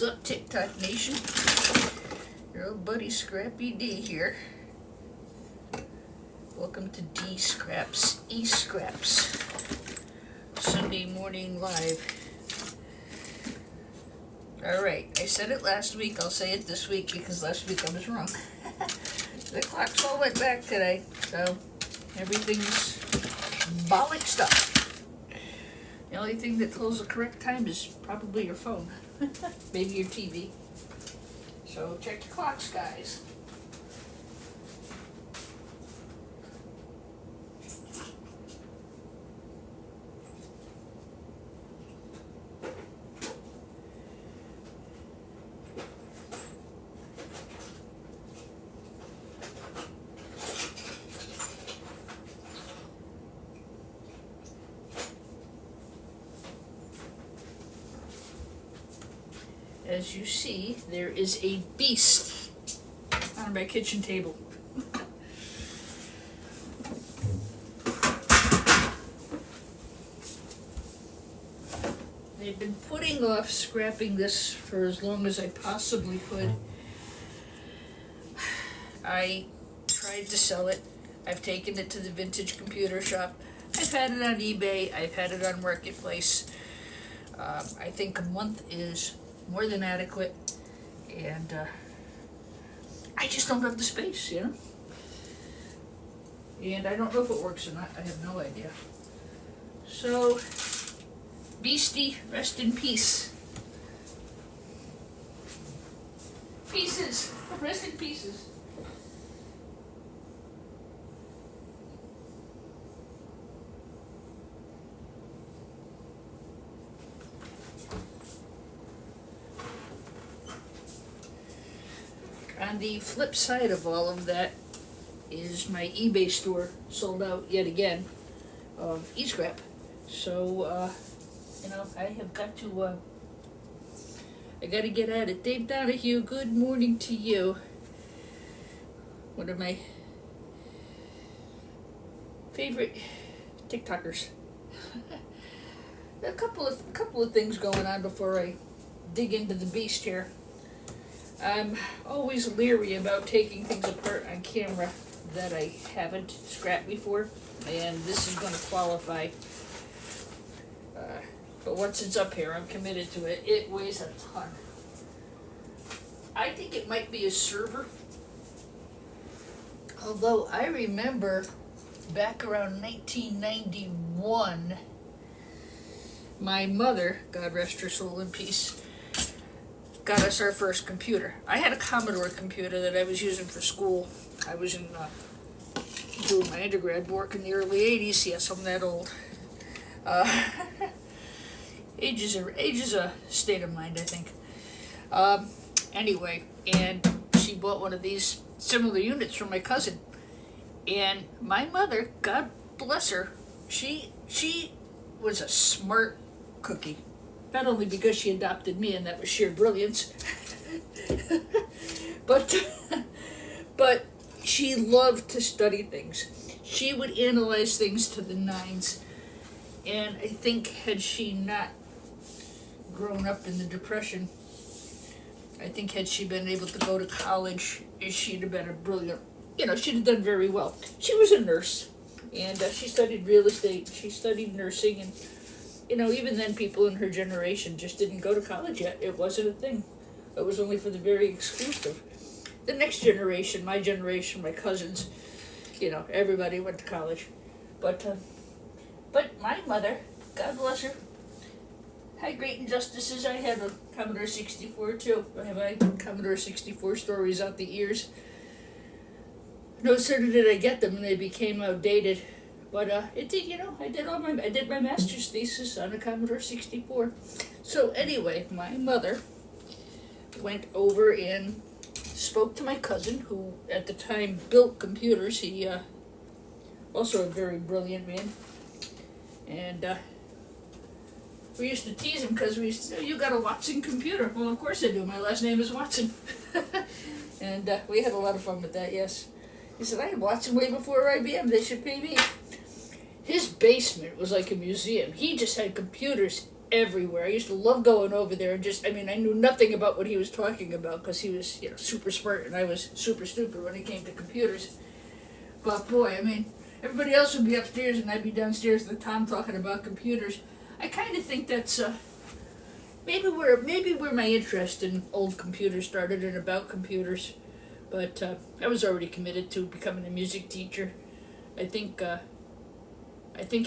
What's up, TikTok Nation? Your old buddy Scrappy D here. Welcome to D Scraps, E Scraps, Sunday morning live. Alright, I said it last week, I'll say it this week because last week I was wrong. The clocks all went back today, so everything's bollocksed up. The only thing that tells the correct time is probably your phone, maybe your TV. So check your clocks, guys. As you see, there is a beast on my kitchen table. They've been putting off scrapping this for as long as I possibly could. I tried to sell it. I've taken it to the vintage computer shop. I've had it on eBay. I've had it on Marketplace. I think a month is more than adequate, and I just don't have the space, you know? And I don't know if it works or not. I have no idea. So, Beastie, rest in peace. Pieces, rest in pieces. On the flip side of all of that is my eBay store sold out yet again of e-scrap. So, I have got to, I got to get at it. Dave Donahue, good morning to you. One of my favorite TikTokers. A couple of things going on before I dig into the beast here. I'm always leery about taking things apart on camera that I haven't scrapped before, and this is going to qualify. But once it's up here, I'm committed to it. It weighs a ton. I think it might be a server, although I remember back around 1991, my mother, God rest her soul in peace, got us our first computer. I had a Commodore computer that I was using for school. I was doing my undergrad work in the early 80s. Yes, I'm that old. Age is a state of mind, I think. Anyway, and she bought one of these similar units from my cousin. And my mother, God bless her, she was a smart cookie. Not only because she adopted me, and that was sheer brilliance, but she loved to study things. She would analyze things to the nines, and I think had she not grown up in the Depression, I think had she been able to go to college, she'd have been a brilliant, she'd have done very well. She was a nurse, and she studied real estate, she studied nursing, and even then people in her generation just didn't go to college yet. It wasn't a thing. It was only for the very exclusive. The next generation, my cousins, everybody went to college. But my mother, God bless her, had great injustices. I had a Commodore 64 too. I have my Commodore 64 stories out the ears. No sooner did I get them and they became outdated. But it did, I did my master's thesis on a Commodore 64. So anyway, my mother went over and spoke to my cousin, who at the time built computers. He also a very brilliant man. And we used to tease him because we used to say, "You got a Watson computer?" Well, of course I do. My last name is Watson. And we had a lot of fun with that, yes. He said, "I had Watson way before IBM. They should pay me." His basement was like a museum. He just had computers everywhere. I used to love going over there and just, I mean, I knew nothing about what he was talking about because he was, super smart and I was super stupid when it came to computers. But boy, I mean, everybody else would be upstairs and I'd be downstairs with Tom talking about computers. I kind of think that's maybe where my interest in old computers started and about computers. But I was already committed to becoming a music teacher. I think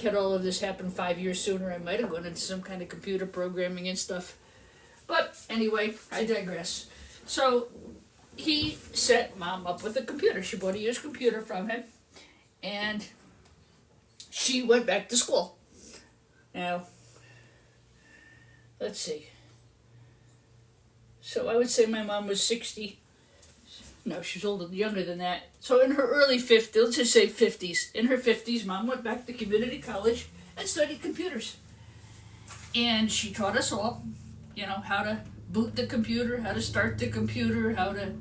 had all of this happened 5 years sooner, I might have gone into some kind of computer programming and stuff. But anyway, I digress. So he set Mom up with a computer. She bought a used computer from him, and she went back to school. Now, let's see. So I would say my mom was 60. No, she was older, younger than that. So in her early 50s, let's just say 50s. In her 50s, Mom went back to community college and studied computers. And she taught us all, how to boot the computer, how to start the computer, how to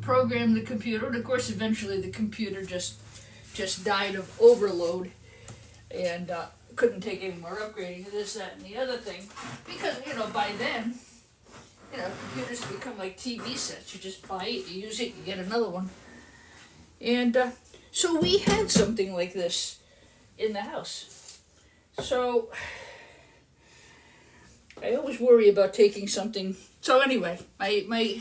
program the computer. And of course, eventually the computer just died of overload and couldn't take any more upgrading of this, that, and the other thing. Because, by then, computers have become like TV sets. You just buy it, you use it, you get another one. And so we had something like this in the house. So I always worry about taking something. So anyway, my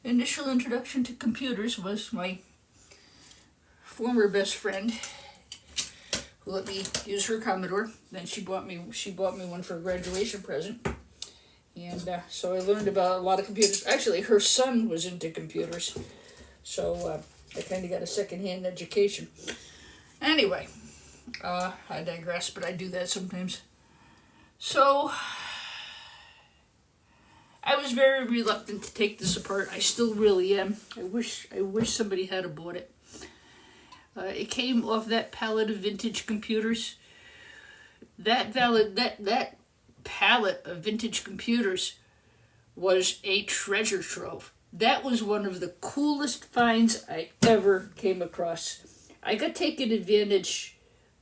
initial introduction to computers was my former best friend who let me use her Commodore. Then she bought me one for a graduation present. And so I learned about a lot of computers. Actually, her son was into computers. So I kind of got a secondhand education. Anyway, I digress, but I do that sometimes. So I was very reluctant to take this apart. I still really am. I wish somebody had bought it. It came off that pallet of vintage computers. That pallet of vintage computers was a treasure trove. That was one of the coolest finds I ever came across. I got taken advantage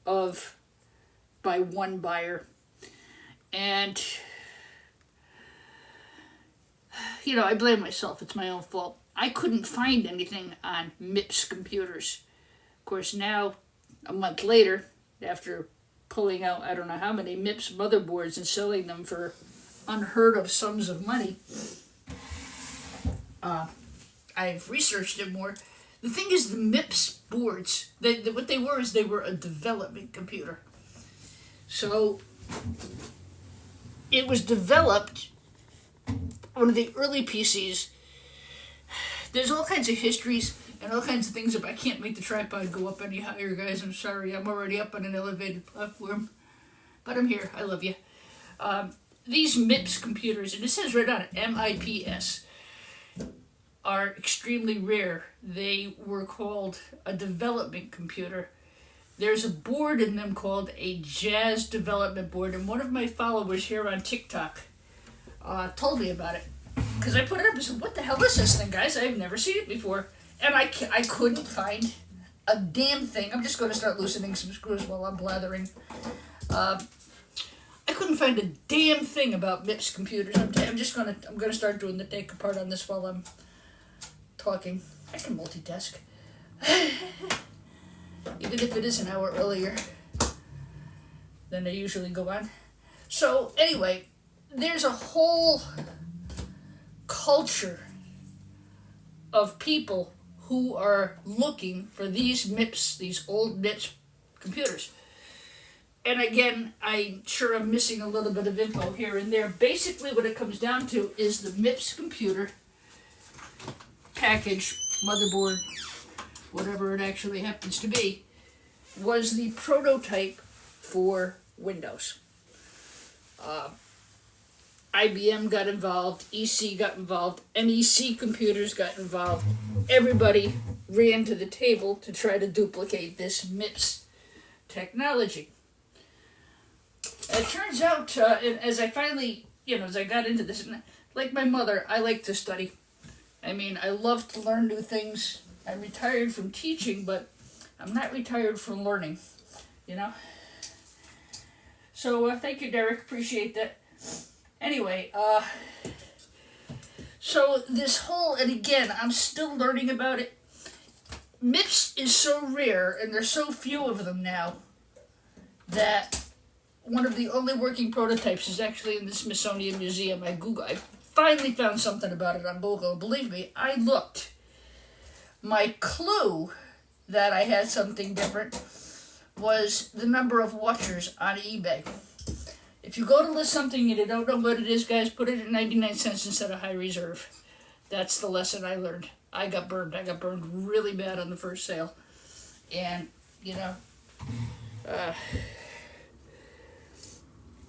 of by one buyer. And, I blame myself. It's my own fault. I couldn't find anything on MIPS computers. Of course, now, a month later, after pulling out I don't know how many MIPS motherboards and selling them for unheard of sums of money, I've researched it more. The thing is, the MIPS boards, what they were is they were a development computer. So it was developed, one of the early PCs. There's all kinds of histories and all kinds of things. I can't make the tripod go up any higher, guys. I'm sorry. I'm already up on an elevated platform. But I'm here. I love you. These MIPS computers, and it says right on it, MIPS, are extremely rare. They were called a development computer. There's a board in them called a jazz development board, and one of my followers here on TikTok told me about it. Because I put it up and said, what the hell is this thing, guys? I've never seen it before. And I couldn't find a damn thing. I'm just going to start loosening some screws while I'm blathering. I couldn't find a damn thing about MIPS computers. I'm going to start doing the take apart on this while I'm talking. I can multitask. Even if it is an hour earlier than I usually go on. So anyway, there's a whole culture of people who are looking for these MIPS, these old MIPS computers. And again, I'm sure I'm missing a little bit of info here and there. Basically what it comes down to is the MIPS computer package, motherboard, whatever it actually happens to be, was the prototype for Windows. IBM got involved, EC got involved, NEC computers got involved. Everybody ran to the table to try to duplicate this MIPS technology. It turns out, as I finally, as I got into this, like my mother, I like to study. I mean, I love to learn new things. I'm retired from teaching, but I'm not retired from learning, So thank you, Derek. Appreciate that. Anyway, so this whole, and again, I'm still learning about it. MIPS is so rare, and there's so few of them now, that one of the only working prototypes is actually in the Smithsonian Museum. I finally found something about it on Google. Believe me, I looked. My clue that I had something different was the number of watchers on eBay. If you go to list something and you don't know what it is, guys, put it at 99 cents instead of high reserve. That's the lesson I learned. I got burned. I got burned really bad on the first sale. And, you know,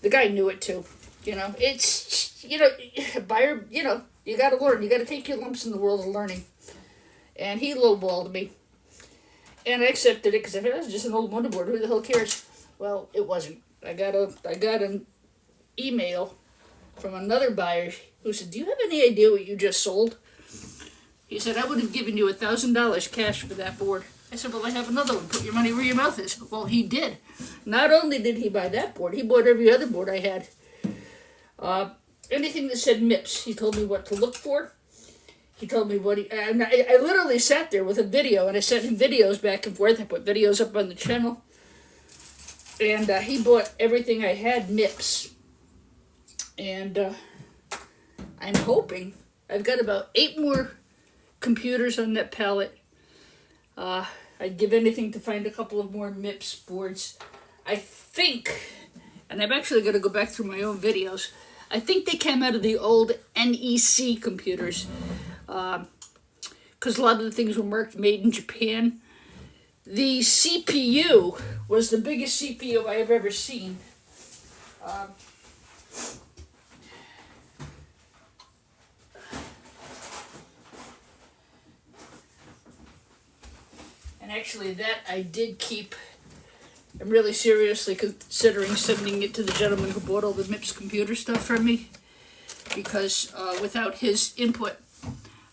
the guy knew it too. You know, it's, you know, buyer, you know, you got to learn. You got to take your lumps in the world of learning. And he lowballed me. And I accepted it because I thought it was just an old motherboard. Who the hell cares? Well, it wasn't. I got an email from another buyer who said, "Do you have any idea what you just sold?" He said, "I would have given you $1,000 cash for that board." I said, "Well, I have another one. Put your money where your mouth is." Well, he did. Not only did he buy that board, he bought every other board I had. Anything that said MIPS, he told me what to look for. He told me what I literally sat there with a video, and I sent him videos back and forth. I put videos up on the channel. And he bought everything I had MIPS. And I'm hoping, I've got about 8 more computers on that pallet. I'd give anything to find a couple of more MIPS boards. I think, and I'm actually going to go back through my own videos, I think they came out of the old NEC computers. Because a lot of the things were marked made in Japan. The CPU was the biggest CPU I have ever seen. And actually that I did keep. I'm really seriously considering sending it to the gentleman who bought all the MIPS computer stuff from me. Because without his input,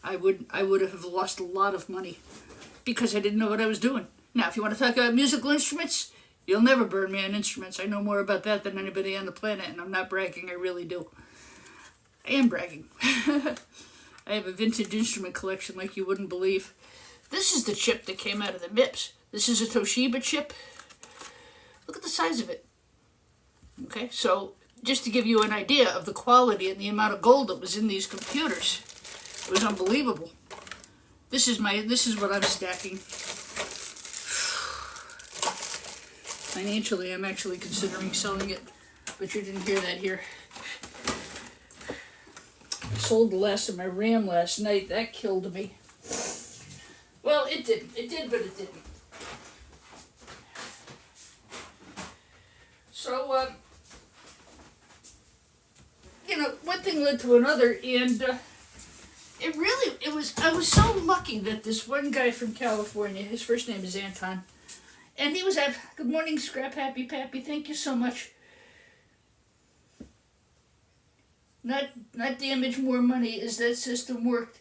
I would have lost a lot of money. Because I didn't know what I was doing. Now, if you want to talk about musical instruments, you'll never burn me on instruments. I know more about that than anybody on the planet, and I'm not bragging, I really do. I am bragging. I have a vintage instrument collection like you wouldn't believe. This is the chip that came out of the MIPS. This is a Toshiba chip. Look at the size of it. Okay, so just to give you an idea of the quality and the amount of gold that was in these computers, it was unbelievable. This is what I'm stacking. Financially, I'm actually considering selling it, but you didn't hear that here. I sold the last of my RAM last night. That killed me. Well, it didn't. It did, but it didn't. So, you know, one thing led to another, and I was so lucky that this one guy from California, his first name is Anton, and he was at, "Good morning, Scrap Happy Pappy, thank you so much. Not damage more money as that system worked.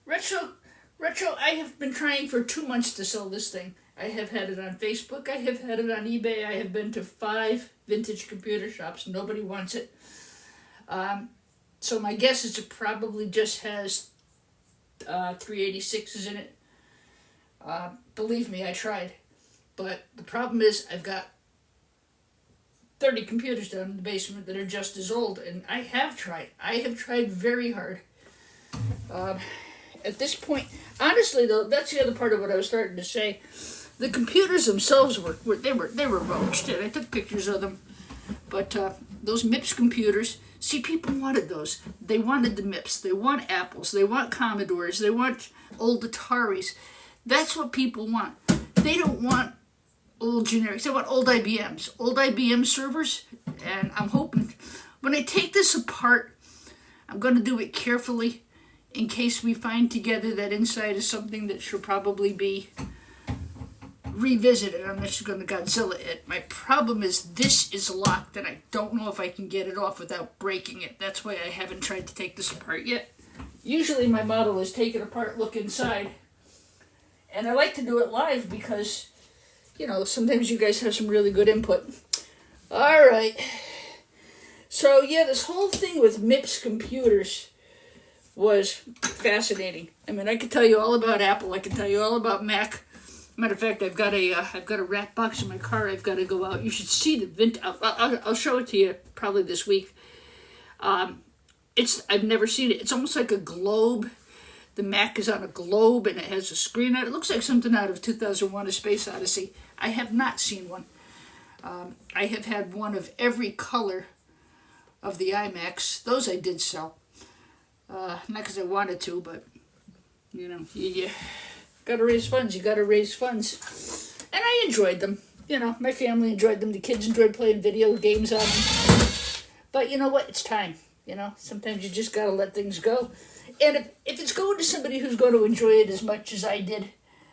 Retro, I have been trying for 2 months to sell this thing. I have had it on Facebook, I have had it on eBay, I have been to 5 vintage computer shops, nobody wants it. So my guess is it probably just has 386s in it. Believe me, I tried. But the problem is I've got 30 computers down in the basement that are just as old, and I have tried. I have tried very hard. At this point, honestly though, that's the other part of what I was starting to say. The computers themselves were roached, and I took pictures of them. But those MIPS computers, see, people wanted those. They wanted the MIPS. They want Apples. They want Commodores. They want old Ataris. That's what people want. They don't want old generics. They want old IBMs. Old IBM servers. And I'm hoping, when I take this apart, I'm going to do it carefully in case we find together that inside is something that should probably be revisited. I'm just going to Godzilla it. My problem is this is locked and I don't know if I can get it off without breaking it. That's why I haven't tried to take this apart yet. Usually my model is take it apart, look inside. And I like to do it live because, you know, sometimes you guys have some really good input. All right. So yeah, this whole thing with MIPS computers was fascinating. I mean, I could tell you all about Apple. I could tell you all about Mac. Matter of fact, I've got a rat box in my car. I've got to go out. You should see the I'll show it to you probably this week. I've never seen it. It's almost like a globe. The Mac is on a globe and it has a screen on it. It looks like something out of 2001: A Space Odyssey. I have not seen one. I have had one of every color of the iMacs. Those I did sell. Not because I wanted to, but, you know, you gotta raise funds. You gotta raise funds. And I enjoyed them. You know, my family enjoyed them. The kids enjoyed playing video games on them. But you know what? It's time. You know, sometimes you just gotta let things go. And if it's going to somebody who's going to enjoy it as much as I did,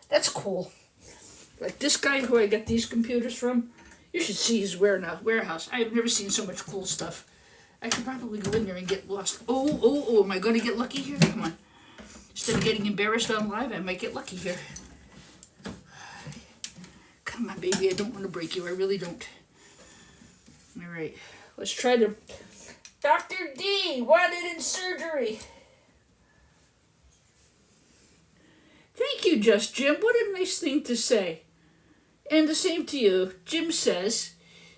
that's cool. Like this guy who I got these computers from, you should see his warehouse. I have never seen so much cool stuff. I could probably go in there and get lost. Oh, am I going to get lucky here? Come on. Instead of getting embarrassed on live, I might get lucky here. Come on, baby. I don't want to break you. I really don't. All right. Let's try to... Dr. D wanted in surgery. Thank you, Just Jim. What a nice thing to say. And the same to you. Jim says,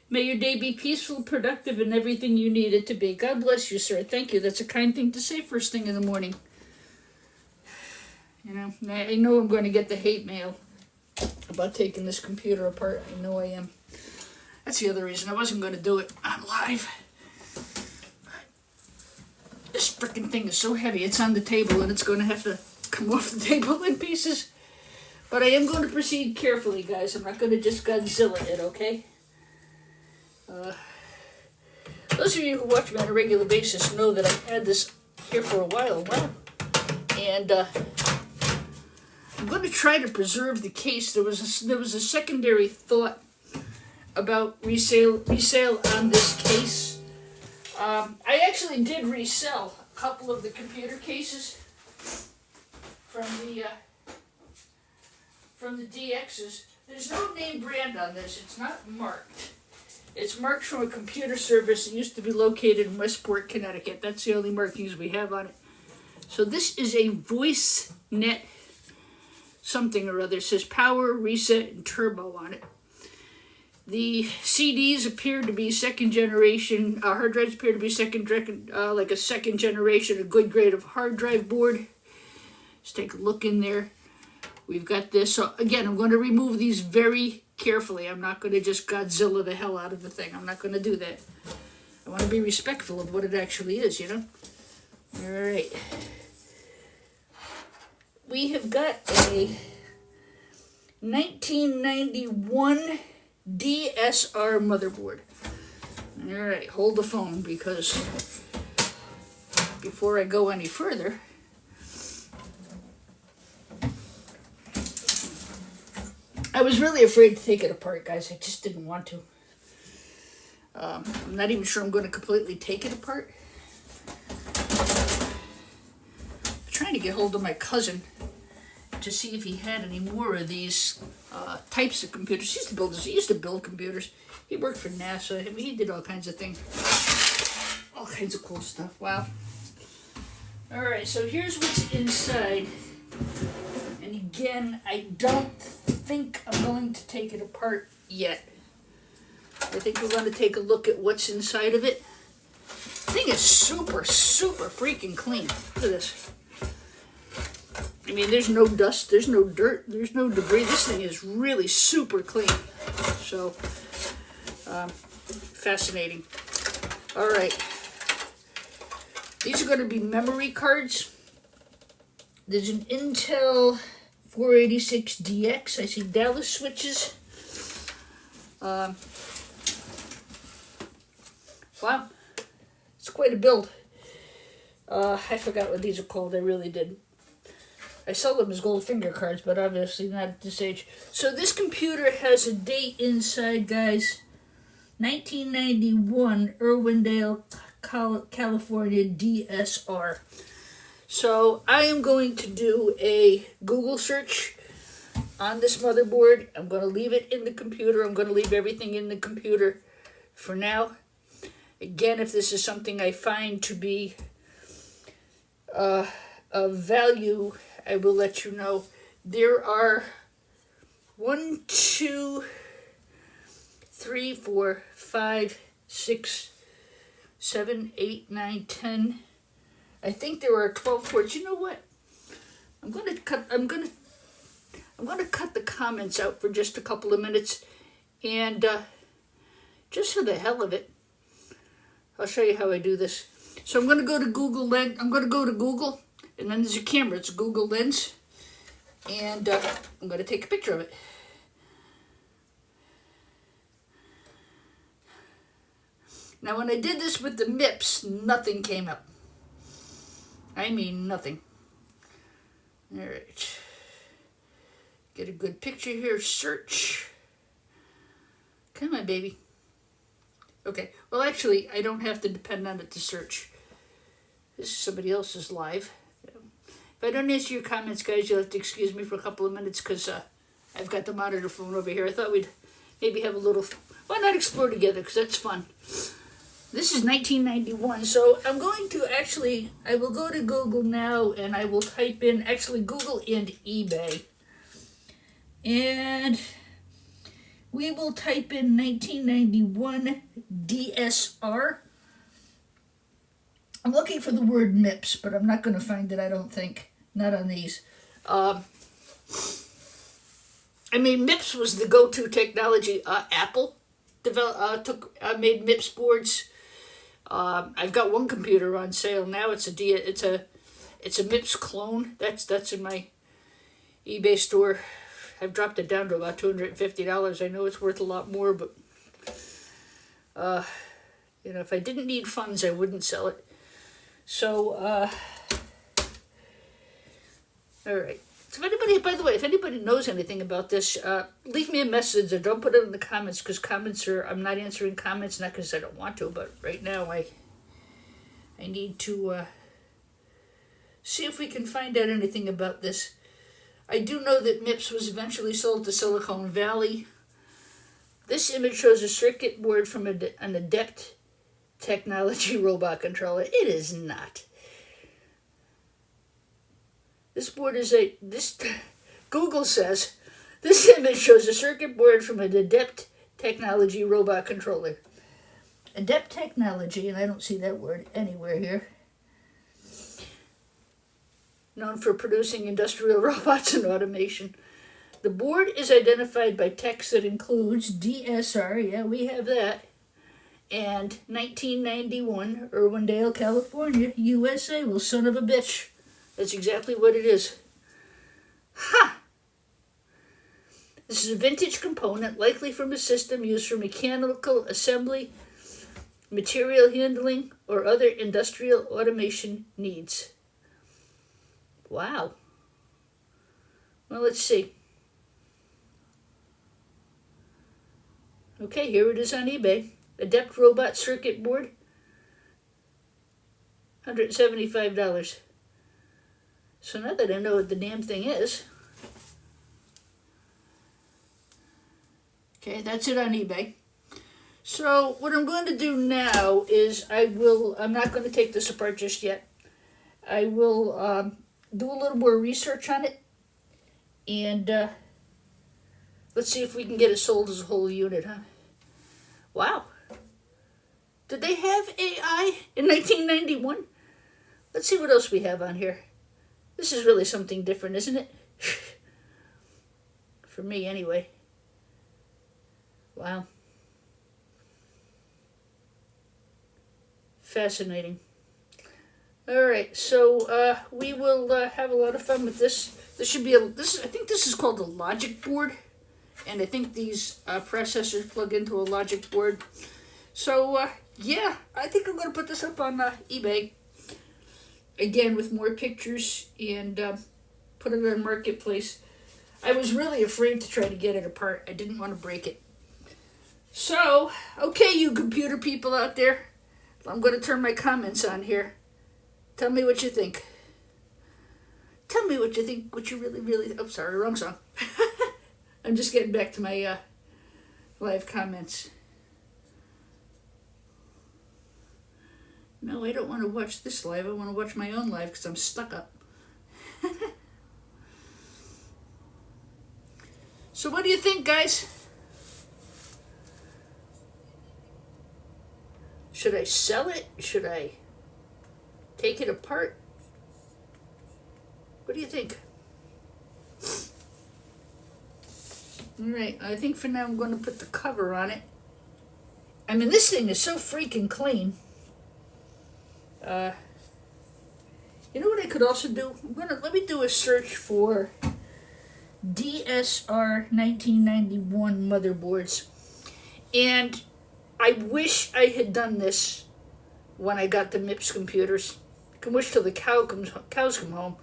may your day be peaceful, productive, and everything you need it to be. God bless you, sir. Thank you. That's a kind thing to say first thing in the morning. You know, I know I'm going to get the hate mail about taking this computer apart. I know I am. That's the other reason I wasn't going to do it on live. This freaking thing is so heavy. It's on the table, and it's going to have to come off the table in pieces. But I am going to proceed carefully, guys. I'm not going to just Godzilla it, okay? Those of you who watch me on a regular basis know that I've had this here for a while now. And I'm going to try to preserve the case. There was a secondary thought about resale on this case. I actually did resell a couple of the computer cases from the DXs. There's no name brand on this. It's not marked. It's marked from a computer service that used to be located in Westport, Connecticut. That's the only markings we have on it. So this is a VoiceNet something or other. It says power, reset, and turbo on it. The CDs appear to be second generation. Hard drives appear to be like a second generation, a good grade of hard drive board. Let's take a look in there. We've got this. So again, I'm going to remove these very carefully. I'm not going to just Godzilla the hell out of the thing. I'm not going to do that. I want to be respectful of what it actually is, you know? All right. We have got a 1991 DSR motherboard. All right, hold the phone because before I go any further, I was really afraid to take it apart, guys. I just didn't want to. I'm not even sure I'm going to completely take it apart. I'm trying to get hold of my cousin to see if he had any more of these types of computers. He used to build computers. He worked for NASA. I mean, he did all kinds of things. All kinds of cool stuff. Wow. All right, so here's what's inside. And again, I don't think I'm going to take it apart yet. I think we're going to take a look at what's inside of it. The thing is super, super freaking clean. Look at this. I mean, there's no dust, there's no dirt, there's no debris. This thing is really super clean. So, fascinating. All right. These are going to be memory cards. There's an Intel 486DX. I see Dallas switches. Wow. It's quite a build. I forgot what these are called. I really did. I sell them as gold finger cards, but obviously not at this age. So this computer has a date inside, guys. 1991, Irwindale, California, DSR. So I am going to do a Google search on this motherboard. I'm going to leave it in the computer. I'm going to leave everything in the computer for now. Again, if this is something I find to be of value, I will let you know. There are 1, 2, 3, 4, 5, 6, 7, 8, 9, 10. I think there are 12 boards. You know what? I'm gonna cut the comments out for just a couple of minutes, and just for the hell of it, I'll show you how I do this. So I'm gonna go to Google Lens. I'm gonna go to Google, and then there's a camera. It's Google Lens, and I'm gonna take a picture of it. Now, when I did this with the MIPS, nothing came up. I mean, nothing. All right. Get a good picture here. Search. Come on, baby. Okay. Well, actually, I don't have to depend on it to search. This is somebody else's live. If I don't answer your comments, guys, you'll have to excuse me for a couple of minutes because I've got the monitor phone over here. I thought we'd maybe have a little... Why not explore together? Because that's fun. This is 1991, so I'm going to actually, I will go to Google now, and I will type in, actually Google and eBay. And we will type in 1991 DSR. I'm looking for the word MIPS, but I'm not going to find it, I don't think. Not on these. I mean, MIPS was the go-to technology. Apple made MIPS boards. I've got one computer on sale now. It's a MIPS clone. That's in my eBay store. I've dropped it down to about $250. I know it's worth a lot more, but if I didn't need funds, I wouldn't sell it. So, all right. So if anybody knows anything about this, leave me a message or don't put it in the comments, because I'm not answering comments, not because I don't want to, but right now I need to see if we can find out anything about this. I do know that MIPS was eventually sold to Silicon Valley. This image shows a circuit board from an Adept Technology robot controller. It is not. This board is Google says, this image shows a circuit board from an Adept Technology robot controller. Adept Technology, and I don't see that word anywhere here. Known for producing industrial robots and automation. The board is identified by text that includes DSR, yeah, we have that, and 1991, Irwindale, California, USA. Well, son of a bitch. That's exactly what it is. Ha! This is a vintage component, likely from a system used for mechanical assembly, material handling, or other industrial automation needs. Wow. Well, let's see. Okay, here it is on eBay. Adept Robot Circuit Board, $175. So now that I know what the damn thing is. Okay, that's it on eBay. So what I'm going to do now is I'm not going to take this apart just yet. I will do a little more research on it. And let's see if we can get it sold as a whole unit, huh? Wow. Did they have AI in 1991? Let's see what else we have on here. This is really something different, isn't it? For me, anyway. Wow. Fascinating. All right, so we will have a lot of fun with this. This should be I think this is called a logic board, and I think these processors plug into a logic board. So yeah, I think I'm going to put this up on eBay. Again, with more pictures, and put it on Marketplace. I was really afraid to try to get it apart. I didn't want to break it. So, okay, you computer people out there, I'm going to turn my comments on here. Tell me what you think. Tell me what you think, what you really... Oh, sorry, wrong song. I'm just getting back to my live comments. No, I don't want to watch this live. I want to watch my own live because I'm stuck up. So what do you think, guys? Should I sell it? Should I take it apart? What do you think? Alright, I think for now I'm going to put the cover on it. I mean, this thing is so freaking clean. You know what I could also do? Let me do a search for DSR 1991 motherboards. And I wish I had done this when I got the MIPS computers. I can wish till the cows come home.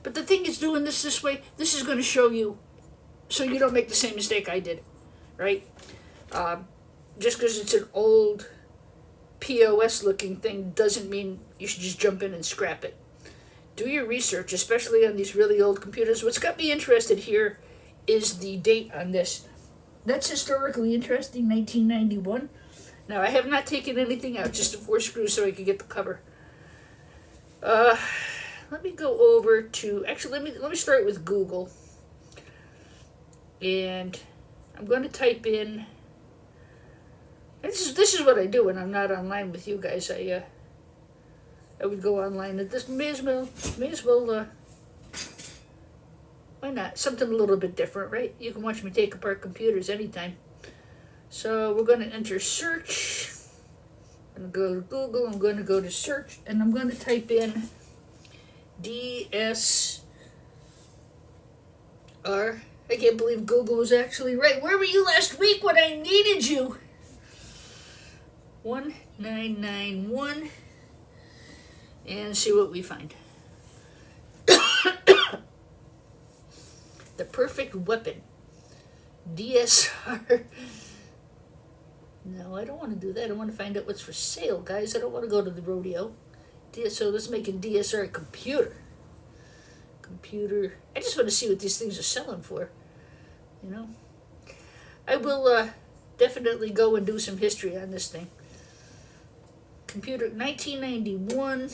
But the thing is, doing this way, this is going to show you so you don't make the same mistake I did, right? Just because it's an old POS looking thing doesn't mean you should just jump in and scrap it. Do your research, especially on these really old computers. What's got me interested here is the date on this. That's historically interesting, 1991. Now, I have not taken anything out, just the 4 screws so I could get the cover. Let me go over to, actually, let me start with Google. And I'm going to type in, this is what I do when I'm not online with you guys. I would go online at this, may as well, why not? Something a little bit different, right? You can watch me take apart computers anytime. So we're going to enter search. I'm going to go to Google, I'm going to go to search, and I'm going to type in DSR. I can't believe Google was actually right. Where were you last week when I needed you? 1991. And see what we find. The perfect weapon. DSR. No, I don't want to do that. I want to find out what's for sale, guys. I don't want to go to the rodeo. So let's make a DSR computer. I just want to see what these things are selling for. You know? I will definitely go and do some history on this thing. Computer, 1991.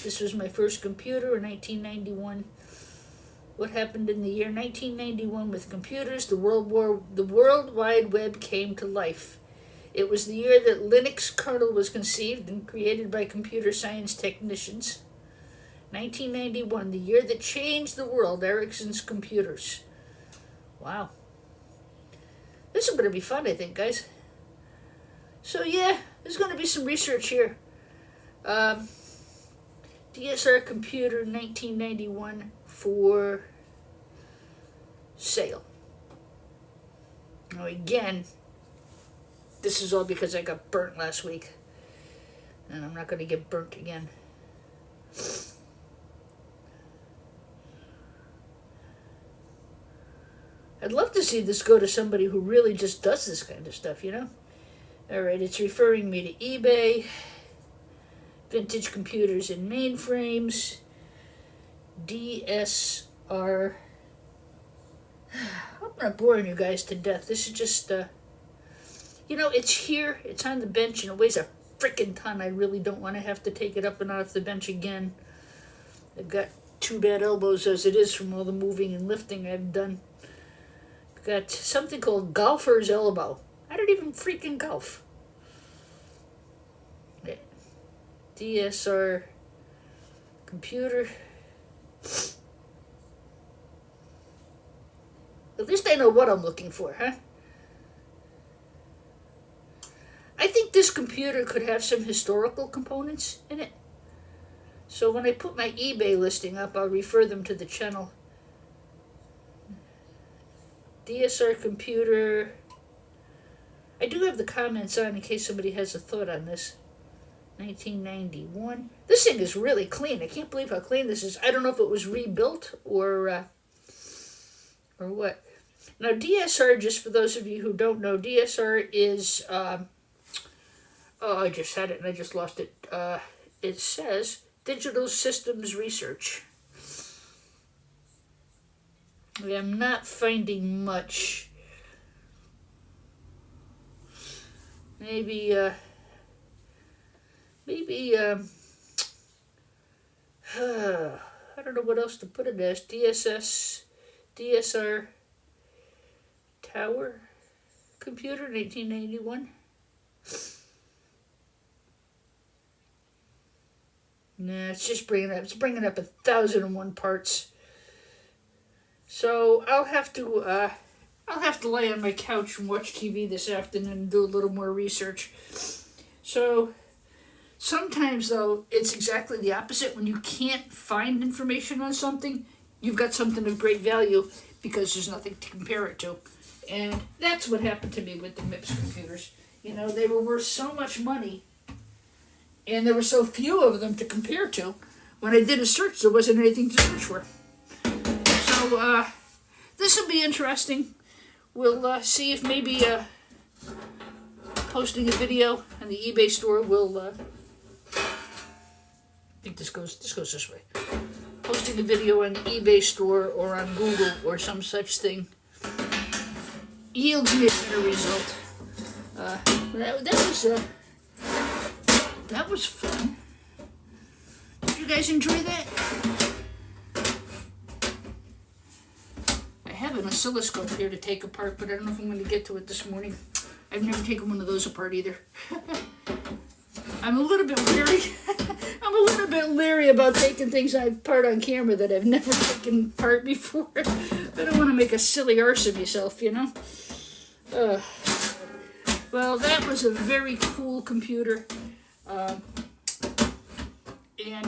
This was my first computer in 1991. What happened in the year 1991 with computers? The World Wide Web came to life. It was the year that Linux kernel was conceived and created by computer science technicians. 1991, the year that changed the world, Ericsson's computers. Wow. This is going to be fun, I think, guys. So yeah, there's going to be some research here. DSR computer 1991 for sale. Now again, this is all because I got burnt last week. And I'm not going to get burnt again. I'd love to see this go to somebody who really just does this kind of stuff, you know? Alright, it's referring me to eBay, vintage computers and mainframes, DSR. I'm not boring you guys to death. This is just, you know, it's here, it's on the bench, and it weighs a frickin' ton. I really don't want to have to take it up and off the bench again. I've got 2 bad elbows as it is from all the moving and lifting I've done. I've got something called golfer's elbow. I don't even freaking golf. DSR computer. At least I know what I'm looking for, huh? I think this computer could have some historical components in it. So when I put my eBay listing up, I'll refer them to the channel. DSR computer. I do have the comments on in case somebody has a thought on this. 1991. This thing is really clean. I can't believe how clean this is. I don't know if it was rebuilt or what. Now DSR, just for those of you who don't know, DSR is, oh, I just had it and I just lost it. It says Digital Systems Research. I'm not finding much. maybe, I don't know what else to put it as. DSR Tower computer, 1991. Nah, it's just bringing up. It's bringing up 1,001 parts. So I'll have to lay on my couch and watch TV this afternoon and do a little more research. So sometimes, though, it's exactly the opposite. When you can't find information on something, you've got something of great value because there's nothing to compare it to. And that's what happened to me with the MIPS computers. You know, they were worth so much money, and there were so few of them to compare to. When I did a search, there wasn't anything to search for. So this will be interesting. We'll see if maybe posting a video on the eBay store will... I think this goes this way. Posting a video on the eBay store or on Google or some such thing yields me a better result. That was fun. Did you guys enjoy that? I have an oscilloscope here to take apart, but I don't know if I'm going to get to it this morning. I've never taken one of those apart either. I'm a little bit leery about taking things apart on camera that I've never taken apart before. I don't want to make a silly arse of yourself, you know? Well, that was a very cool computer. And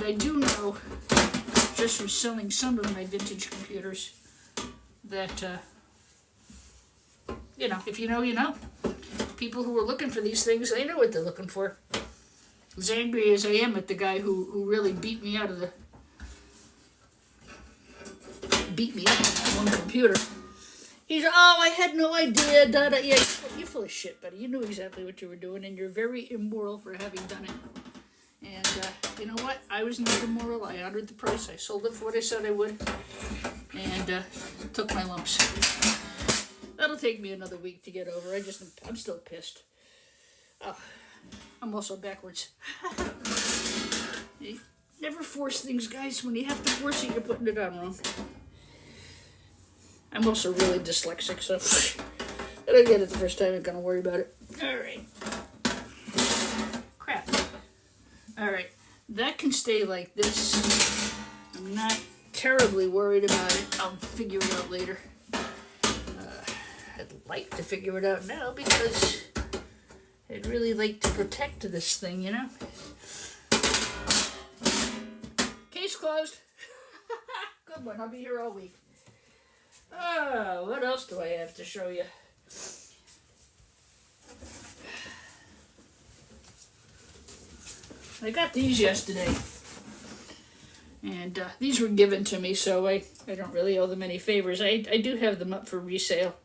I do know, just from selling some of my vintage computers, that, if you know, you know. People who are looking for these things, they know what they're looking for. As angry as I am at the guy who really beat me up on that one computer. He's, I had no idea, Yeah, you're full of shit, buddy. You knew exactly what you were doing, and you're very immoral for having done it. And you know what? I was not immoral. I honored the price. I sold it for what I said I would, and took my lumps. That'll take me another week to get over. I'm still pissed. Oh, I'm also backwards. You never force things, guys. When you have to force it, you're putting it on wrong. I'm also really dyslexic, so I don't get it the first time. I'm gonna worry about it. All right. Crap. All right. That can stay like this. I'm not terribly worried about it. I'll figure it out later. I'd like to figure it out now because I'd really like to protect this thing, you know? Case closed. Good one. I'll be here all week. What else do I have to show you? I got these yesterday. And these were given to me, so I don't really owe them any favors. I do have them up for resale.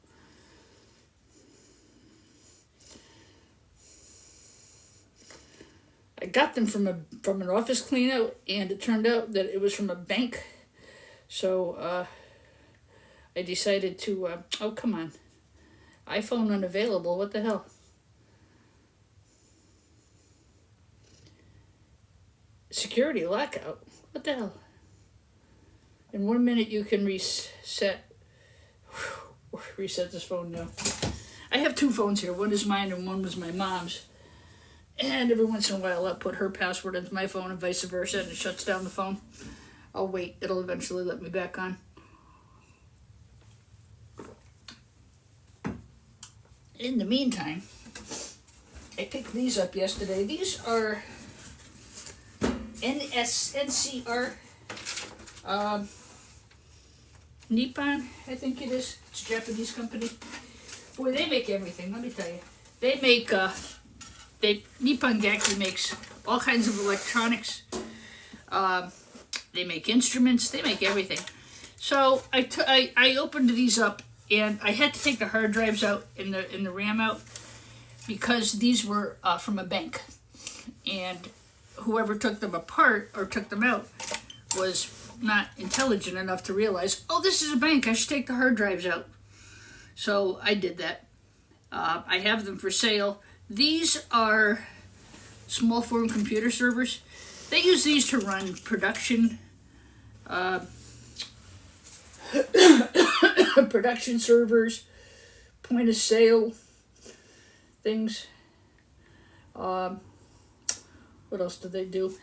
I got them from an office cleanout, and it turned out that it was from a bank. So I decided to, oh, come on. iPhone unavailable, what the hell? Security lockout, what the hell? In 1 minute you can reset this phone now. I have two phones here. One is mine and one was my mom's. And every once in a while I'll put her password into my phone and vice versa, and it shuts down the phone. I'll wait. It'll eventually let me back on. In the meantime, I picked these up yesterday. These are NCR Nippon, I think it is. It's a Japanese company. Boy, they make everything, let me tell you. They make, Nippon Gakki makes all kinds of electronics. They make instruments, they make everything. So I opened these up, and I had to take the hard drives out and the RAM out because these were from a bank. And whoever took them apart or took them out was not intelligent enough to realize, oh, this is a bank, I should take the hard drives out. So I did that. I have them for sale. These are small form computer servers. They use these to run production production servers, point of sale things. What else do they do?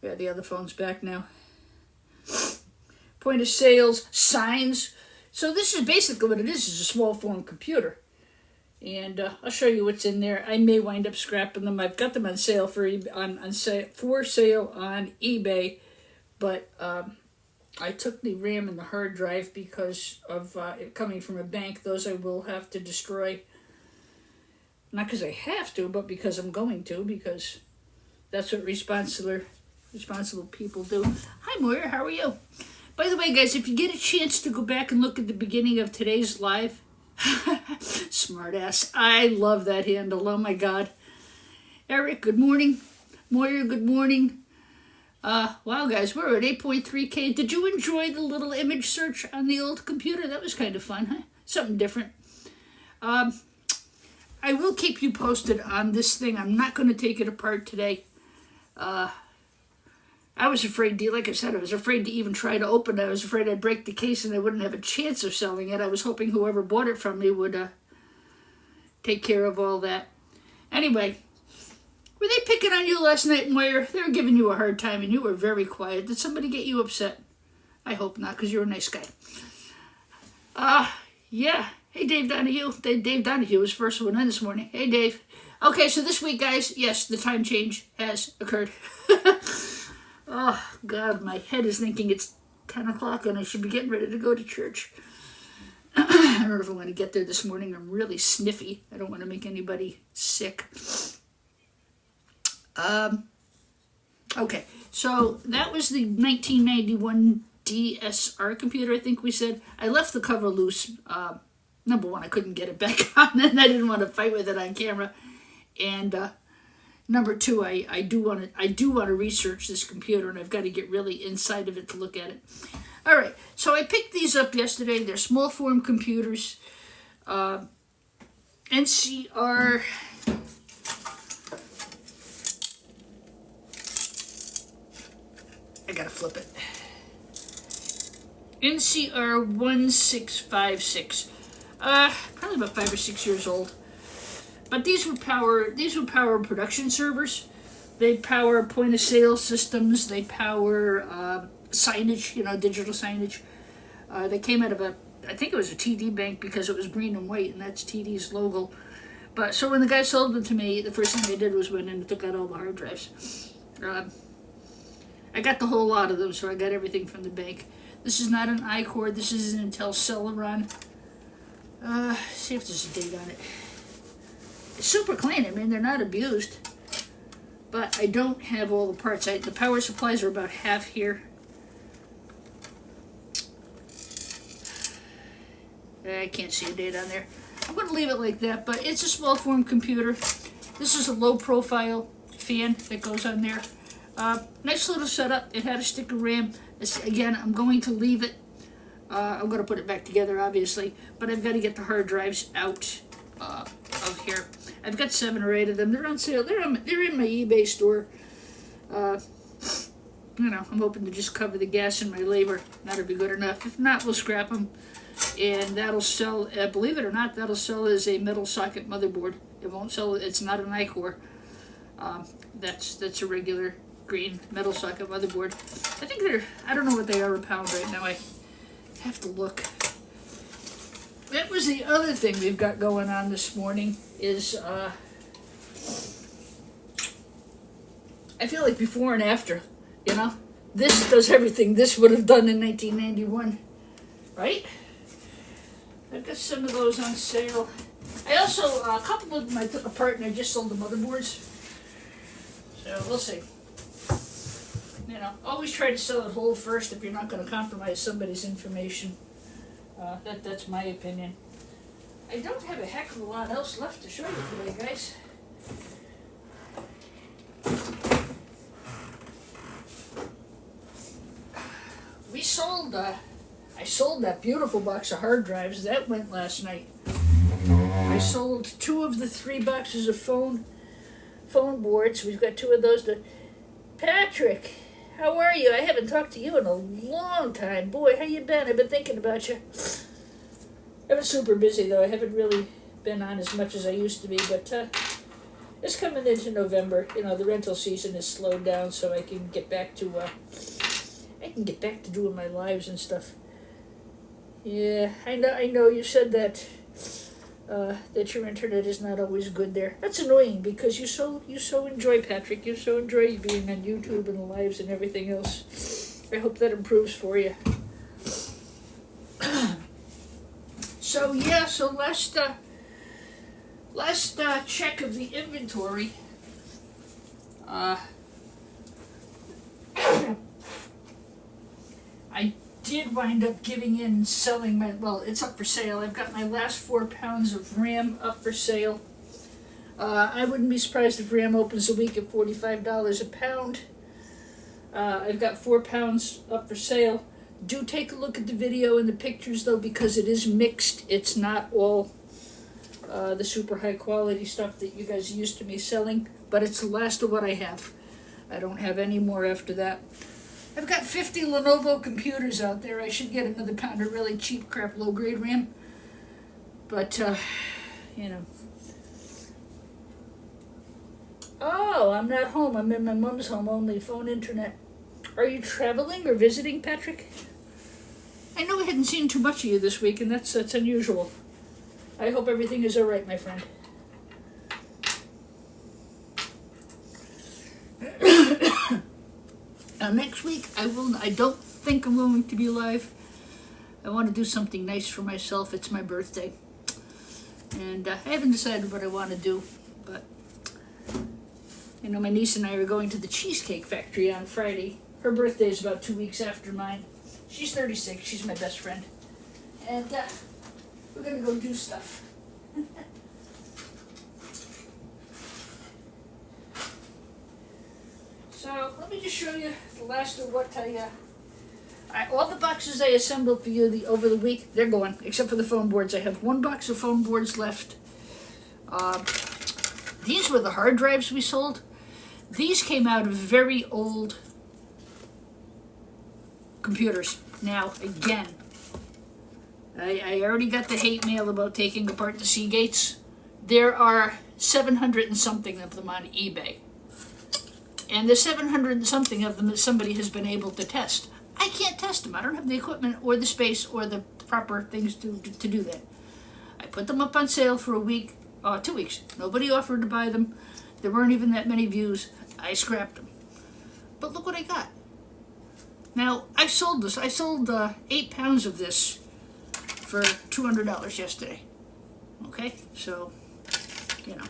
Yeah, the other phone's back now. Point of sales, signs. So this is basically what it is a small form computer. And I'll show you what's in there. I may wind up scrapping them. I've got them on sale for sale on eBay, but I took the RAM and the hard drive because of it coming from a bank. Those I will have to destroy. Not because I have to, but because I'm going to, because that's what responsible people do. Hi, Moira. How are you? By the way, guys, if you get a chance to go back and look at the beginning of today's live, smartass. I love that handle. Oh my God. Eric, good morning. Moira, good morning. Wow, guys, we're at 8.3K. Did you enjoy the little image search on the old computer? That was kind of fun, huh? Something different. I will keep you posted on this thing. I'm not going to take it apart today. I was afraid to, like I said, I was afraid to even try to open it. I was afraid I'd break the case and I wouldn't have a chance of selling it. I was hoping whoever bought it from me would take care of all that. Anyway, were they picking on you last night, Moira? They were giving you a hard time and you were very quiet. Did somebody get you upset? I hope not, because you're a nice guy. Yeah. Hey, Dave Donahue. Dave Donahue was first one in this morning. Hey, Dave. Okay, so this week, guys, yes, the time change has occurred. Oh, God, my head is thinking it's 10 o'clock and I should be getting ready to go to church. I don't know if I'm going to get there this morning. I'm really sniffy. I don't want to make anybody sick. Okay, so that was the 1991 DSR computer, I think we said. I left the cover loose. Number one, I couldn't get it back on, and I didn't want to fight with it on camera. And number two, I do want to research this computer, and I've got to get really inside of it to look at it. All right, so I picked these up yesterday. They're small form computers. NCR. I gotta flip it. NCR 1656. Probably about 5 or 6 years old. But these would power production servers. They power point of sale systems. They power signage, digital signage. They came out of I think it was a TD bank because it was green and white, and that's TD's logo. But so when the guy sold them to me, the first thing they did was went in and took out all the hard drives. I got the whole lot of them, so I got everything from the bank. This is not an I-Core. This is an Intel Celeron. See if there's a date on it. It's super clean. I mean, they're not abused. But I don't have all the parts. The power supplies are about half here. I can't see a date on there. I'm going to leave it like that, but it's a small form computer. This is a low profile fan that goes on there. Nice little setup. It had a stick of RAM. Again, I'm going to leave it. I'm going to put it back together, obviously, but I've got to get the hard drives out of here. I've got 7 or 8 of them. They're on sale. They're in my eBay store. I'm hoping to just cover the gas and my labor. That'll be good enough. If not, we'll scrap them, and that'll sell. Believe it or not, that'll sell as a metal socket motherboard. It won't sell. It's not an I-Core. That's a regular green metal socket motherboard. I think I don't know what they are a pound right now. I have to look. That was the other thing we've got going on this morning is I feel like before and after, this does everything this would have done in 1991, right? I've got some of those on sale. I also, a couple of them I took apart and I just sold the motherboards. So we'll see. Always try to sell it whole first if you're not going to compromise somebody's information. That's my opinion. I don't have a heck of a lot else left to show you today, guys. I sold that beautiful box of hard drives. That went last night. I sold 2 of the 3 boxes of phone foam boards. We've got 2 of those. Patrick, how are you? I haven't talked to you in a long time. Boy, how you been? I've been thinking about you. I've been super busy, though. I haven't really been on as much as I used to be, but it's coming into November. You know, the rental season is slowed down, so I can get back to doing my lives and stuff. Yeah, I know. You said that your internet is not always good there. That's annoying because you so enjoy, Patrick. You so enjoy being on YouTube and the lives and everything else. I hope that improves for you. So yeah, last check of the inventory. I did wind up giving in and selling it's up for sale. I've got my last 4 pounds of RAM up for sale. I wouldn't be surprised if RAM opens a week at $45 a pound. I've got 4 pounds up for sale. Do take a look at the video and the pictures, though, because it is mixed. It's not all the super high quality stuff that you guys are used to me selling, but it's the last of what I have. I don't have any more after that. I've got 50 Lenovo computers out there. I should get another pound of really cheap crap low-grade RAM. But, you know. Oh, I'm not home. I'm in my mom's home, only phone internet. Are you traveling or visiting, Patrick? I know I hadn't seen too much of you this week, and that's unusual. I hope everything is all right, my friend. Next week, I don't think I'm going to be live. I want to do something nice for myself. It's my birthday. And I haven't decided what I want to do, but, you know, my niece and I are going to the Cheesecake Factory on Friday. Her birthday is about 2 weeks after mine. She's 36. She's my best friend. And we're going to go do stuff. So let me just show you the last of what all the boxes I assembled for you over the week, they're gone, except for the foam boards. I have 1 box of foam boards left. These were the hard drives we sold. These came out of very old computers. Now, again, I already got the hate mail about taking apart the Seagates. There are 700 and something of them on eBay. And the 700 and something of them that somebody has been able to test. I can't test them. I don't have the equipment or the space or the proper things to do that. I put them up on sale for a week, 2 weeks. Nobody offered to buy them. There weren't even that many views. I scrapped them. But look what I got. Now, I sold this. I sold 8 pounds of this for $200 yesterday. Okay? So, you know.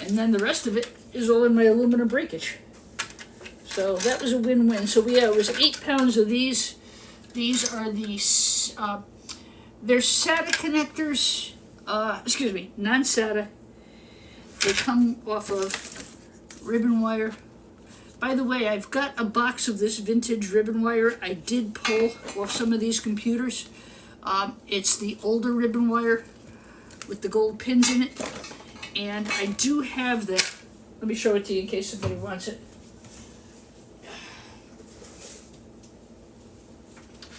And then the rest of it is all in my aluminum breakage. So that was a win-win. So yeah, it was 8 pounds of these. These are the, they're SATA connectors, non-SATA. They come off of ribbon wire. By the way, I've got a box of this vintage ribbon wire. I did pull off some of these computers. It's the older ribbon wire with the gold pins in it. And I do have the, let me show it to you in case somebody wants it.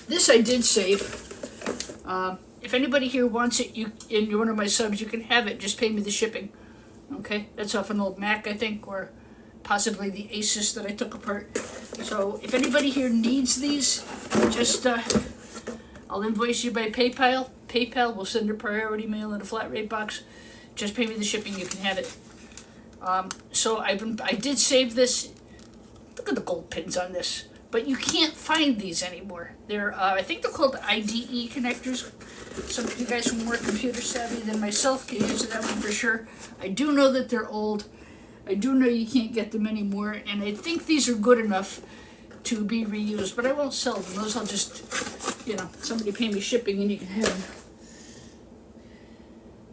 This I did save. If anybody here wants it, and you're one of my subs, you can have it. Just pay me the shipping. Okay? That's off an old Mac, I think, or possibly the Asus that I took apart. So if anybody here needs these, just I'll invoice you by PayPal. PayPal will send a priority mail in a flat rate box. Just pay me the shipping, you can have it. So I did save this. Look at the gold pins on this. But you can't find these anymore. They're, I think they're called IDE connectors. Some of you guys who are more computer savvy than myself can use that one for sure. I do know that they're old. I do know you can't get them anymore. And I think these are good enough to be reused. But I won't sell them. Those I'll just, you know, somebody pay me shipping and you can have them.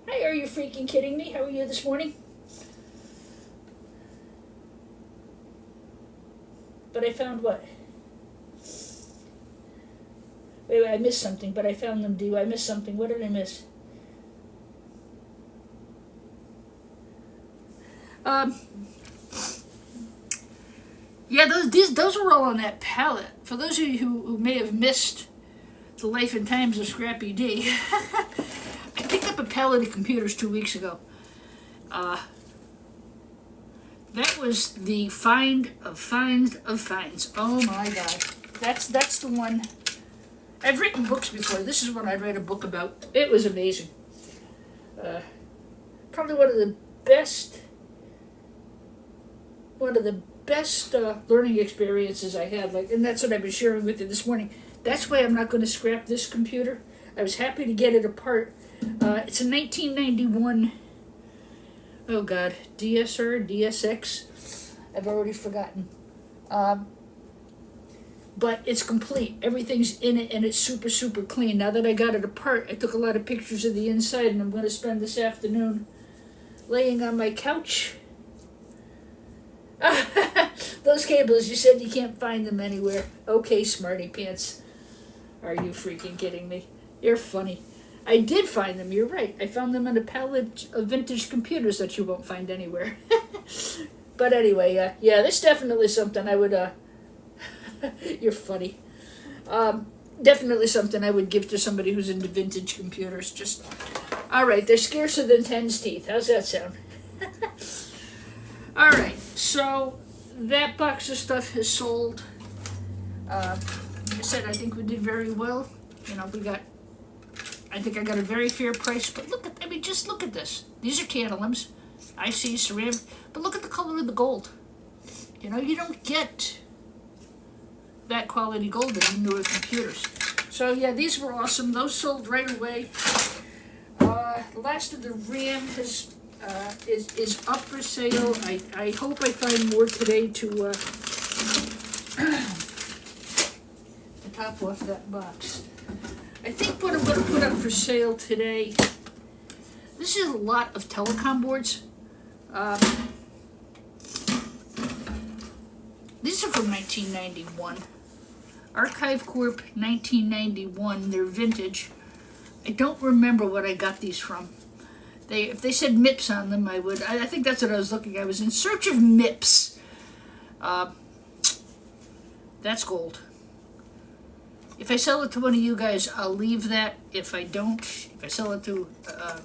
Hi, are you freaking kidding me? How are you this morning? But I found what? Wait, I missed something, but I found them. I missed something. What did I miss? Um, yeah, those were all on that palette. For those of you who may have missed the life and times of Scrappy D, I picked up a palette of computers 2 weeks ago. That was the find of finds of finds. Oh my god. That's the one. I've written books before. This is one I'd write a book about. It was amazing. Probably one of the best learning experiences I had. And that's what I've been sharing with you this morning. That's why I'm not going to scrap this computer. I was happy to get it apart. It's a 1991. Oh God, DS or DSX. I've already forgotten. But it's complete. Everything's in it and it's super, super clean. Now that I got it apart, I took a lot of pictures of the inside and I'm going to spend this afternoon laying on my couch. Those cables, you said you can't find them anywhere. Okay, smarty pants. Are you freaking kidding me? You're funny. I did find them, you're right. I found them in a pallet of vintage computers that you won't find anywhere. But anyway, yeah, this is definitely something I would, you're funny. Definitely something I would give to somebody who's into vintage computers. Just, alright, they're scarcer than 10's teeth. How's that sound? Alright, so that box of stuff is sold. Like I said, I think we did very well. I think I got a very fair price, but just look at this. These are tantalums. I see ceramic, but look at the color of the gold. You don't get that quality gold in newer computers. So yeah, these were awesome. Those sold right away. The last of the RAM is up for sale. I hope I find more today to top off that box. I think what I'm going to put up for sale today, this is a lot of telecom boards. These are from 1991. Archive Corp 1991, they're vintage. I don't remember what I got these from. If they said MIPS on them, I would. I think that's what I was looking. I was in search of MIPS. That's gold. If I sell it to one of you guys, I'll leave that. If I don't, if I sell it to a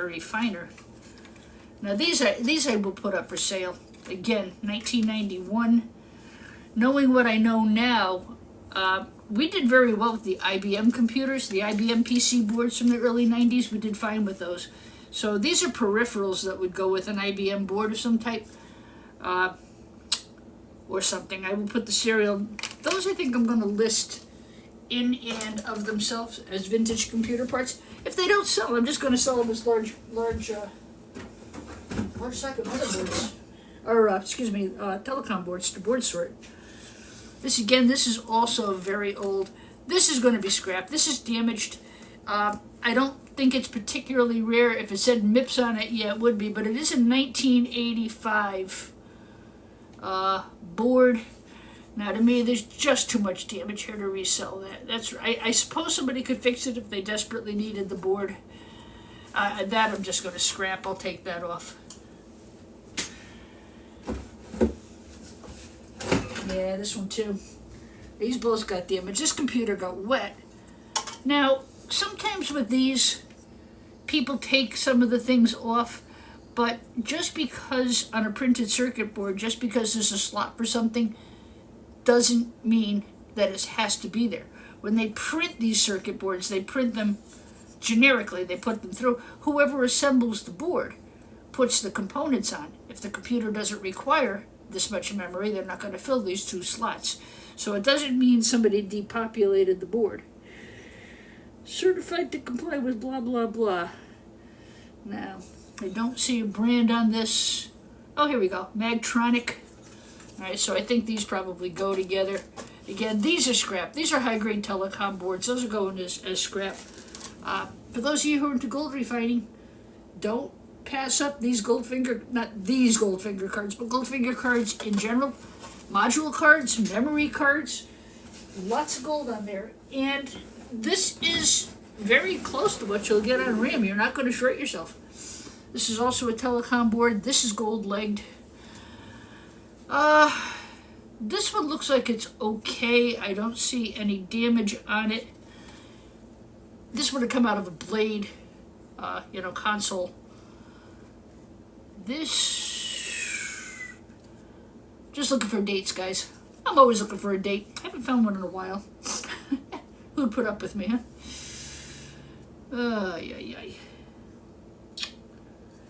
refiner. Now these I will put up for sale. Again, 1991. Knowing what I know now, we did very well with the IBM computers, the IBM PC boards from the early 90s. We did fine with those. So these are peripherals that would go with an IBM board of some type. Or something. I will put the serial. Those I think I'm going to list in and of themselves as vintage computer parts. If they don't sell, I'm just going to sell them as large socket motherboards. Or, telecom boards to board sort. This is also very old. This is going to be scrapped. This is damaged. I don't think it's particularly rare. If it said MIPS on it, yeah, it would be. But it is a 1985 board. Now, to me, there's just too much damage here to resell that. That's right. I suppose somebody could fix it if they desperately needed the board. That I'm just going to scrap. I'll take that off. Yeah, this one too. These both got damaged. This computer got wet. Now, sometimes with these, people take some of the things off. But just because on a printed circuit board, just because there's a slot for something, doesn't mean that it has to be there. When they print these circuit boards, they print them generically. They put them through. Whoever assembles the board puts the components on. If the computer doesn't require this much memory, they're not going to fill these two slots. So it doesn't mean somebody depopulated the board. Certified to comply with blah, blah, blah. Now, I don't see a brand on this. Oh, here we go. Magtronic. All right, so I think these probably go together. Again, these are scrap. These are high-grade telecom boards. Those are going as scrap. For those of you who are into gold refining, don't pass up these not these Goldfinger cards, but Goldfinger cards in general. Module cards, memory cards, lots of gold on there. And this is very close to what you'll get on RAM. You're not going to short yourself. This is also a telecom board. This is gold-legged. This one looks like it's okay. I don't see any damage on it. This would have come out of a blade, console. This, just looking for dates, guys. I'm always looking for a date. I haven't found one in a while. Who'd put up with me, huh?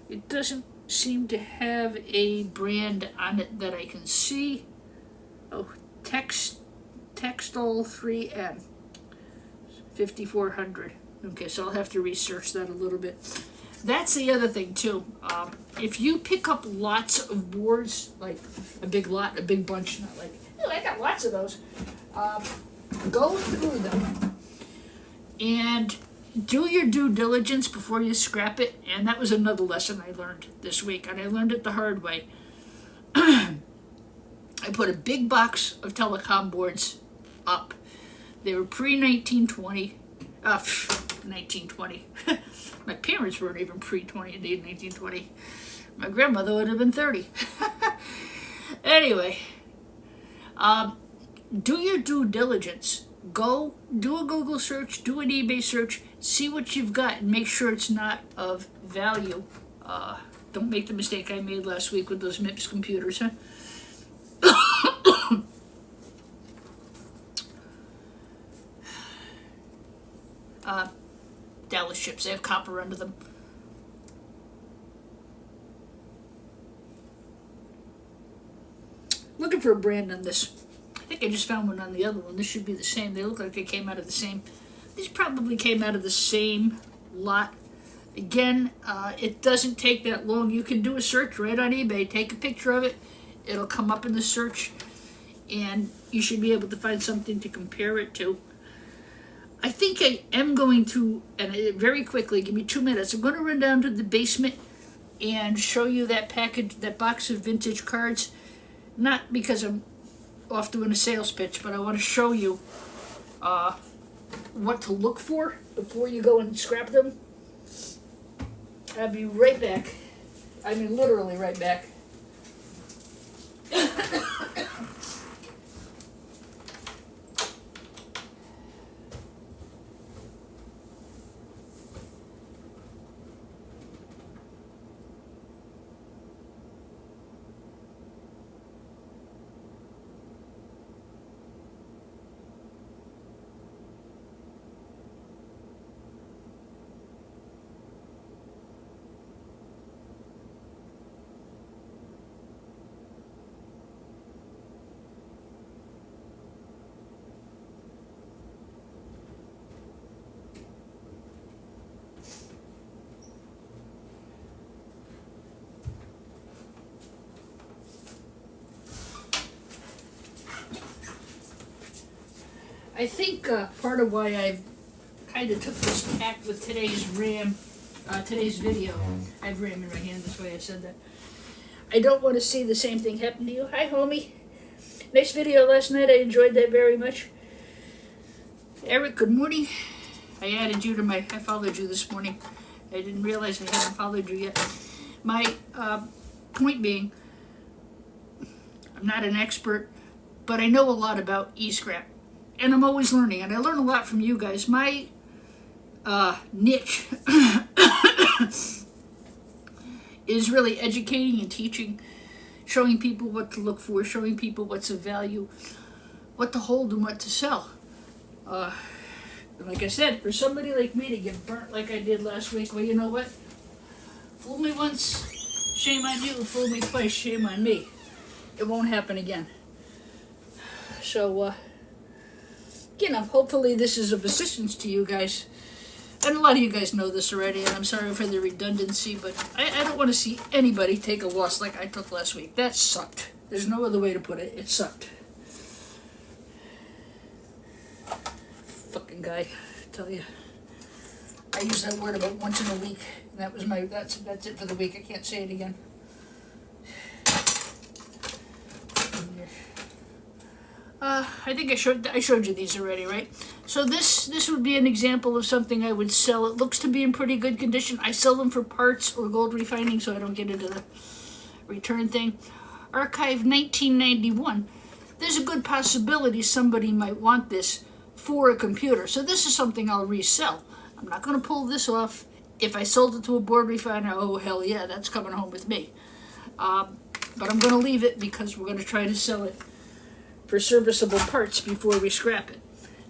It doesn't seem to have a brand on it that I can see. Oh, Textile 3M, 5400. Okay, so I'll have to research that a little bit. That's the other thing too. If you pick up lots of boards, like a big lot, a big bunch, not like, oh, I got lots of those. Go through them and do your due diligence before you scrap it. And that was another lesson I learned this week, and I learned it the hard way. I put a big box of telecom boards up. They were pre-1920. 1920. My parents weren't even pre-20 in 1920. My grandmother would have been 30. Anyway, do your due diligence. Go do a Google search, do an eBay search, see what you've got, and make sure it's not of value. Don't make the mistake I made last week with those MIPS computers, huh? Dallas ships, they have copper under them. Looking for a brand on this. I think I just found one on the other one. This should be the same. They look like they came out of the same. These probably came out of the same lot. Again, it doesn't take that long. You can do a search right on eBay. Take a picture of it. It'll come up in the search, and you should be able to find something to compare it to. I think I am going to, and very quickly, give me 2 minutes, I'm going to run down to the basement and show you that package, that box of vintage cards. Not because I'm off doing a sales pitch, but I want to show you what to look for before you go and scrap them. I'll be right back. I mean, literally right back. I think part of why I've kind of took this tack with today's video, I have RAM in my hand, that's why I said that. I don't want to see the same thing happen to you. Hi, homie. Nice video last night. I enjoyed that very much. Eric, good morning. I added you to I followed you this morning. I didn't realize I hadn't followed you yet. My point being, I'm not an expert, but I know a lot about e-scrap. And I'm always learning, and I learn a lot from you guys. My niche is really educating and teaching, showing people what to look for, showing people what's of value, what to hold and what to sell. Like I said, for somebody like me to get burnt like I did last week, well, you know what? Fool me once, shame on you. Fool me twice, shame on me. It won't happen again. So, hopefully this is of assistance to you guys. And a lot of you guys know this already, and I'm sorry for the redundancy, but I don't want to see anybody take a loss like I took last week. That sucked. There's no other way to put it. It sucked. Fucking guy, I tell you. I use that word about once in a week. That was that's it for the week. I can't say it again. I think I showed you these already, right? So this would be an example of something I would sell. It looks to be in pretty good condition. I sell them for parts or gold refining, so I don't get into the return thing. Archive 1991. There's a good possibility somebody might want this for a computer. So this is something I'll resell. I'm not going to pull this off. If I sold it to a board refiner, oh hell yeah, that's coming home with me. But I'm going to leave it because we're going to try to sell it for serviceable parts before we scrap it.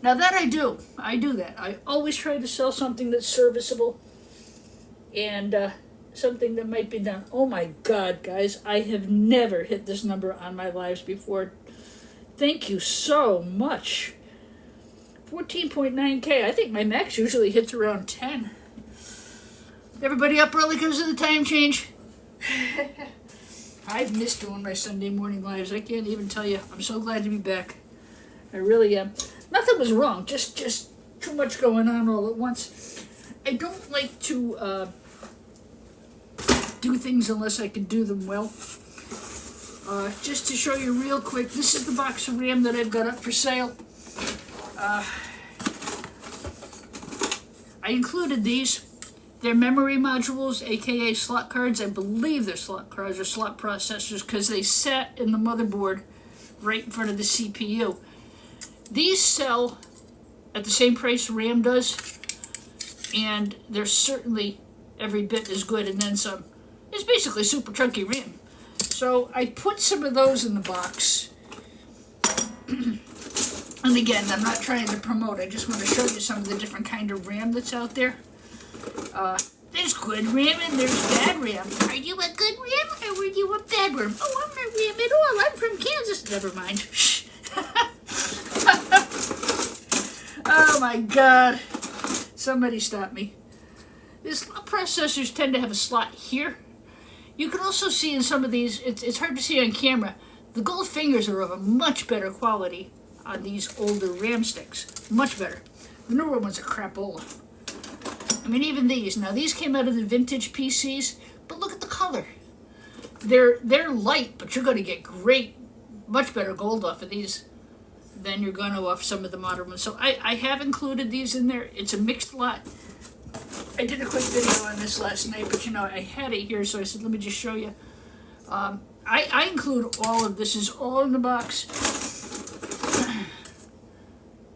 Now that I do that. I always try to sell something that's serviceable and something that might be done. Oh my God, guys, I have never hit this number on my lives before. Thank you so much. 14.9K. I think my max usually hits around 10. Everybody up early because of the time change? I've missed doing my Sunday morning lives. I can't even tell you. I'm so glad to be back. I really am. Nothing was wrong. Just too much going on all at once. I don't like to do things unless I can do them well. Just to show you real quick, this is the box of RAM that I've got up for sale. I included these. They're memory modules, aka slot cards. I believe they're slot cards or slot processors because they sat in the motherboard right in front of the CPU. These sell at the same price RAM does, and they're certainly every bit as good and then some. It's basically super chunky RAM. So I put some of those in the box. And again, I'm not trying to promote, I just want to show you some of the different kind of RAM that's out there. There's good RAM and there's bad RAM. Are you a good RAM or were you a bad RAM? Oh, I'm not RAM at all. I'm from Kansas. Never mind. Oh my God. Somebody stop me. These slot processors tend to have a slot here. You can also see in some of these, it's hard to see on camera, the gold fingers are of a much better quality on these older RAM sticks. Much better. The newer ones are crapola. I mean, even these. Now, these came out of the vintage PCs, but look at the color. They're light, but you're going to get great, much better gold off of these than you're going to off some of the modern ones. So I have included these in there. It's a mixed lot. I did a quick video on this last night, but you know, I had it here, so I said, let me just show you. I include all of this. Is all in the box.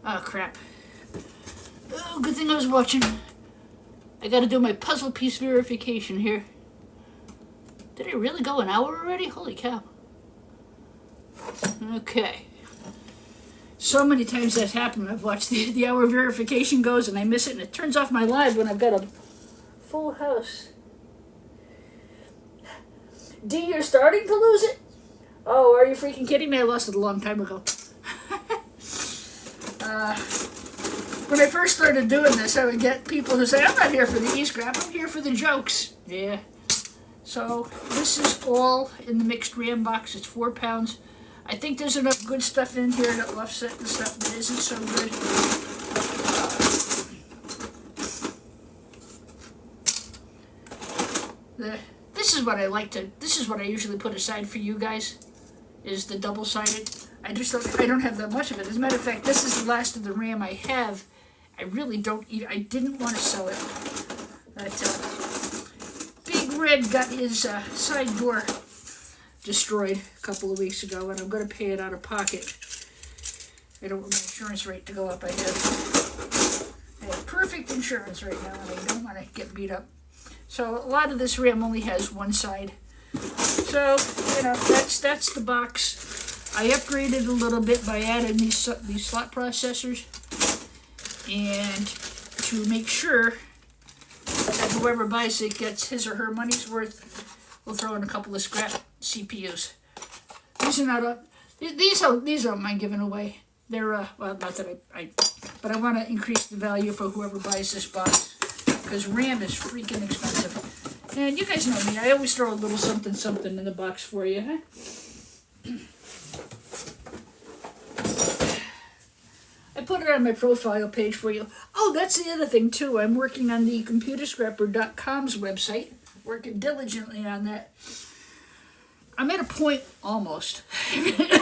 Oh, crap. Oh, good thing I was watching. I gotta do my puzzle piece verification here. Did it really go an hour already? Holy cow. Okay. So many times that's happened. I've watched the hour verification goes and I miss it, and it turns off my live when I've got a full house. D, you're starting to lose it? Oh, are you freaking kidding me? I lost it a long time ago. When I first started doing this, I would get people who say, I'm not here for the e-scrap, I'm here for the jokes. Yeah. So, this is all in the mixed RAM box. It's 4 pounds. I think there's enough good stuff in here to offset the stuff that isn't so good. This is what I like to, this is what I usually put aside for you guys, is the double-sided. I don't have that much of it. As a matter of fact, this is the last of the RAM I have. I really don't eat. I didn't want to sell it. But Big Red got his side door destroyed a couple of weeks ago, and I'm going to pay it out of pocket. I don't want my insurance rate to go up. I have perfect insurance right now, and I don't want to get beat up. So a lot of this RAM only has one side. So, you know, that's the box. I upgraded a little bit by adding these slot processors, and to make sure that whoever buys it gets his or her money's worth, we'll throw in a couple of scrap CPUs. These are not these aren't mine giving away. They're well, not that but I want to increase the value for whoever buys this box, because RAM is freaking expensive. And you guys know me, I always throw a little something in the box for you, huh? I put it on my profile page for you. Oh, that's the other thing, too. I'm working on the computerscrapper.com's website. Working diligently on that. I'm at a point, almost.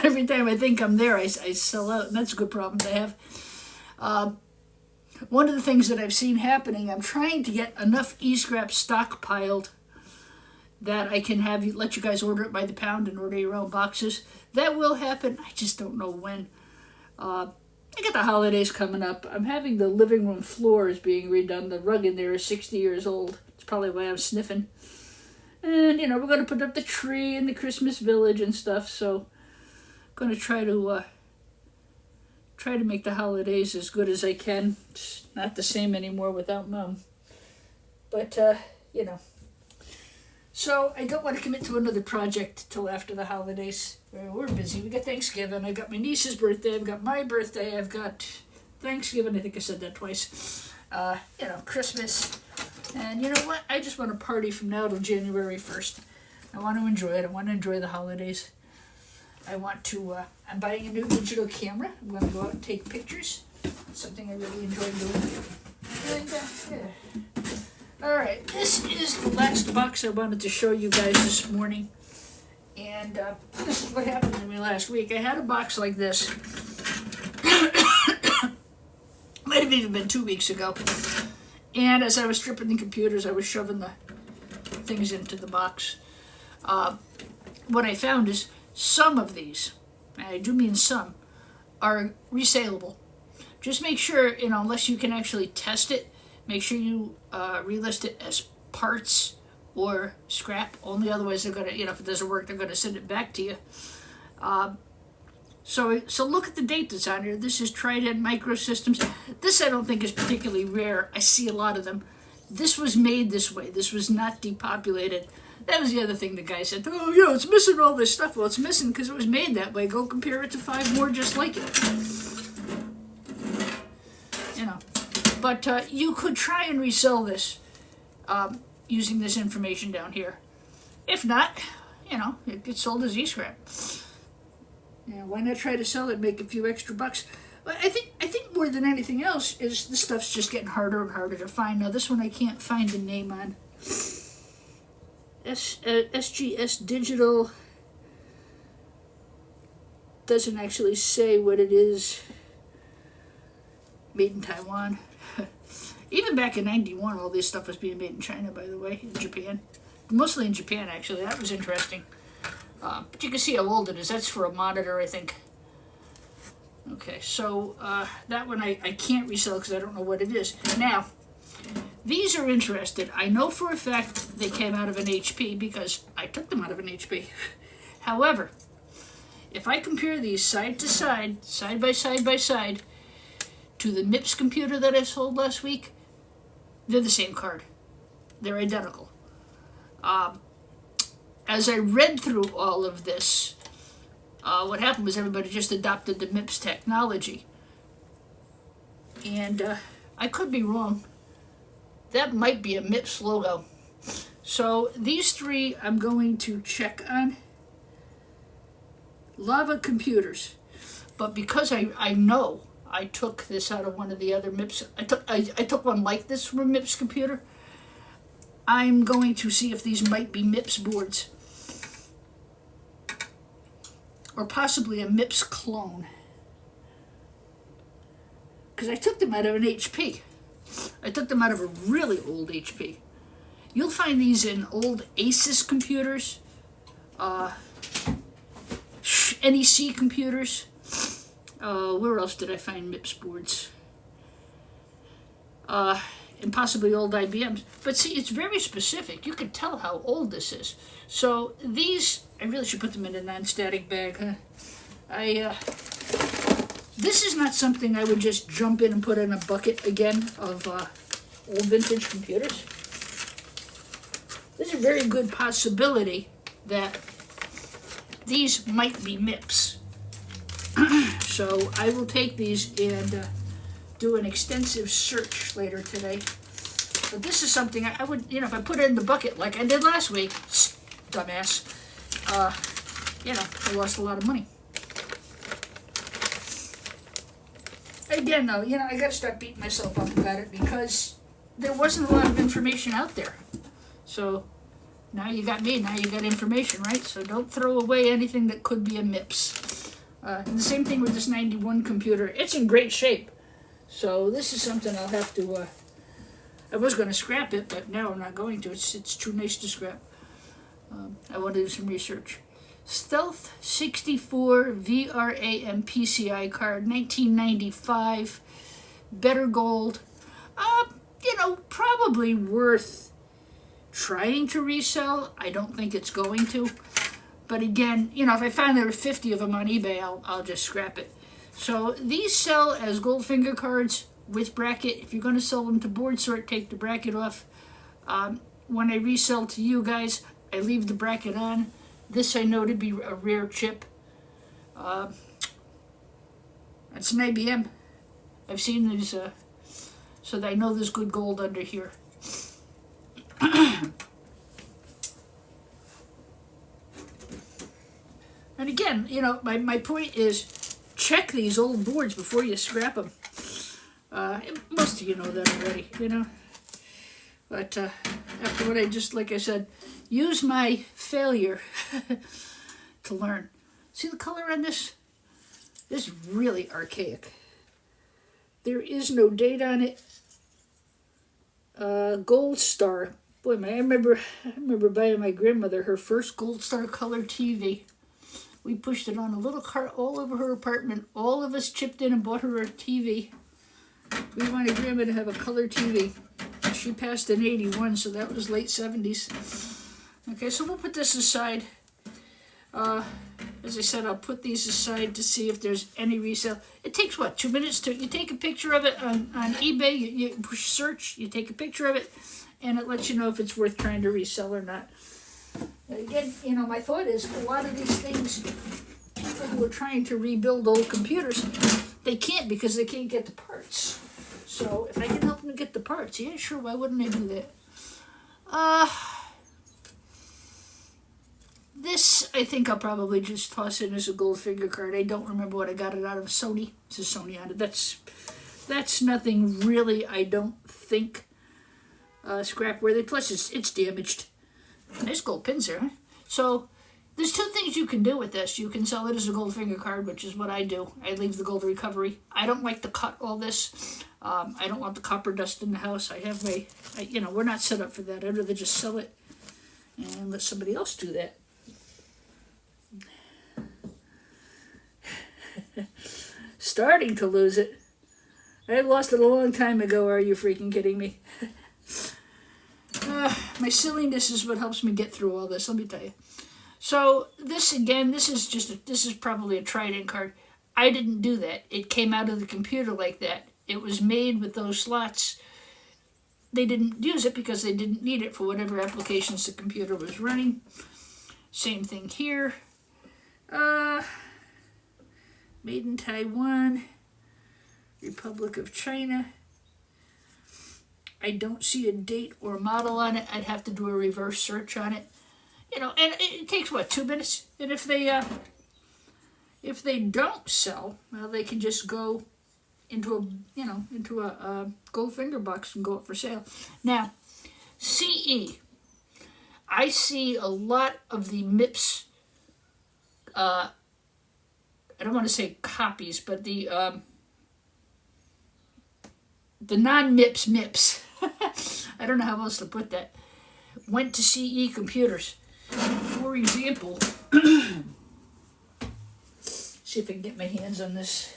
Every time I think I'm there, I sell out, and that's a good problem to have. one of the things that I've seen happening, I'm trying to get enough e-scrap stockpiled that I can let you guys order it by the pound and order your own boxes. That will happen. I just don't know when. I got the holidays coming up. I'm having the living room floors being redone. The rug in there is 60 years old. It's probably why I'm sniffing. And, we're going to put up the tree in the Christmas village and stuff. So I'm going to try to make the holidays as good as I can. It's not the same anymore without Mom. But, So I don't want to commit to another project till after the holidays. We're busy. We got Thanksgiving. I got my niece's birthday. I've got my birthday. I've got Thanksgiving. I think I said that twice. Christmas. And you know what? I just want to party from now till January 1st. I want to enjoy it. I want to enjoy the holidays. I want to, I'm buying a new digital camera. I'm going to go out and take pictures. It's something I really enjoy doing. And, all right, this is the last box I wanted to show you guys this morning. And this is what happened to me last week. I had a box like this. Might have even been 2 weeks ago. And as I was stripping the computers, I was shoving the things into the box. What I found is some of these, and I do mean some, are resaleable. Just make sure, unless you can actually test it, make sure you relist it as parts or scrap. Only otherwise they're going to, if it doesn't work, they're going to send it back to you. So look at the date that's on here. This is Trident Microsystems. This I don't think is particularly rare. I see a lot of them. This was made this way. This was not depopulated. That was the other thing the guy said. Oh, it's missing all this stuff. Well, it's missing because it was made that way. Go compare it to 5 more just like it. But you could try and resell this using this information down here. If not, it gets sold as e-scrap. Why not try to sell it and make a few extra bucks? But I think more than anything else is this stuff's just getting harder and harder to find. Now this one I can't find the name on. SGS Digital doesn't actually say what it is. Made in Taiwan. Even back in 91, all this stuff was being made in China, by the way, in Japan. Mostly in Japan, actually. That was interesting. But you can see how old it is. That's for a monitor, I think. Okay, so that one I can't resell because I don't know what it is. Now, these are interested. I know for a fact they came out of an HP because I took them out of an HP. However, if I compare these side to side, side by side, to the MIPS computer that I sold last week, they're the same card. They're identical. As I read through all of this, what happened was everybody just adopted the MIPS technology. And I could be wrong. That might be a MIPS logo. So these 3 I'm going to check on. Lava computers. But because I know I took this out of one of the other MIPS, I took one like this from a MIPS computer. I'm going to see if these might be MIPS boards. Or possibly a MIPS clone. Because I took them out of an HP. I took them out of a really old HP. You'll find these in old Asus computers, NEC computers. Where else did I find MIPS boards? And possibly old IBMs. But see, it's very specific. You can tell how old this is. So these, I really should put them in a non-static bag, huh? This is not something I would just jump in and put in a bucket again of old vintage computers. There's a very good possibility that these might be MIPS. So I will take these and do an extensive search later today. But this is something I would, if I put it in the bucket like I did last week, dumbass, I lost a lot of money. Again, though, I got to start beating myself up about it because there wasn't a lot of information out there. So now you got me, now you got information, right? So don't throw away anything that could be a MIPS. And the same thing with this 91 computer. It's in great shape. So this is something I'll have to, I was going to scrap it, but now I'm not going to. It's too nice to scrap. I want to do some research. Stealth 64 VRAM PCI card, 1995, better gold. Probably worth trying to resell. I don't think it's going to. But again, if I find there are 50 of them on eBay, I'll just scrap it. So these sell as Goldfinger cards with bracket. If you're going to sell them to board sort, take the bracket off. When I resell to you guys, I leave the bracket on. This I know to be a rare chip. It's an IBM. I've seen these, so that I know there's good gold under here. And again, my point is, check these old boards before you scrap them. Most of you know that already, But after what like I said, use my failure to learn. See the color on this? This is really archaic. There is no date on it. Gold Star. Boy, I remember buying my grandmother her first Gold Star color TV. We pushed it on a little cart all over her apartment. All of us chipped in and bought her a TV. We wanted Grandma to have a color TV. She passed in 81, so that was late 70s. Okay, so we'll put this aside. As I said, I'll put these aside to see if there's any resale. It takes, 2 minutes you take a picture of it on eBay, you push search, you take a picture of it, and it lets you know if it's worth trying to resell or not. Again, my thought is a lot of these things, people who are trying to rebuild old computers, they can't because they can't get the parts. So if I can help them get the parts, yeah, sure, why wouldn't I do that? This, I think I'll probably just toss in as a Goldfinger card. I don't remember what I got it out of. Sony. It's a Sony on it. That's nothing really, I don't think, scrap worthy. Plus, it's damaged. Nice gold pins there, huh? So, there's two things you can do with this. You can sell it as a Goldfinger card, which is what I do. I leave the gold recovery. I don't like to cut all this. I don't want the copper dust in the house. I have we're not set up for that. I'd rather just sell it and let somebody else do that. Starting to lose it. I lost it a long time ago. Are you freaking kidding me? My silliness is what helps me get through all this, let me tell you. So this again, this is probably a Trident card. I didn't do that. It came out of the computer like that. It was made with those slots. They didn't use it because they didn't need it for whatever applications the computer was running. Same thing here. Made in Taiwan, Republic of China. I don't see a date or model on it. I'd have to do a reverse search on it. And it takes 2 minutes? And if they don't sell, well, they can just go into a Goldfinger box and go up for sale. Now, CE. I see a lot of the MIPS. I don't want to say copies, but the non-MIPS MIPS. I don't know how else to put that. Went to CE computers. For example, see if I can get my hands on this.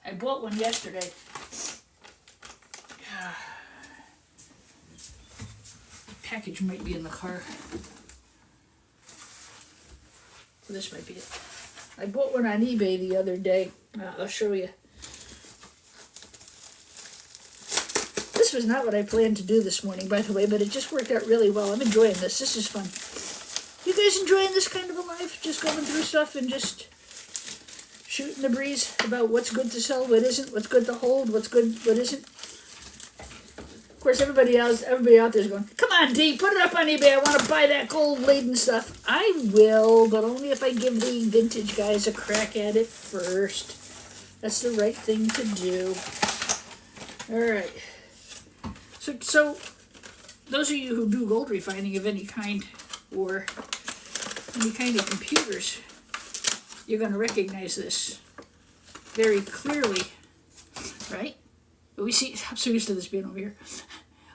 I bought one yesterday. Package might be in the car. This might be it. I bought one on eBay the other day. I'll show you. This was not what I planned to do this morning, by the way, but it just worked out really well. I'm enjoying this. This is fun. You guys enjoying this kind of a life? Just going through stuff and just shooting the breeze about what's good to sell, what isn't, what's good to hold, what's good, what isn't. Of course, everybody out there is going, come on, Dee, put it up on eBay. I want to buy that gold-laden stuff. I will, but only if I give the vintage guys a crack at it first. That's the right thing to do. All right. So those of you who do gold refining of any kind, or any kind of computers, you're going to recognize this very clearly, right? But we see, I'm so used to this being over here.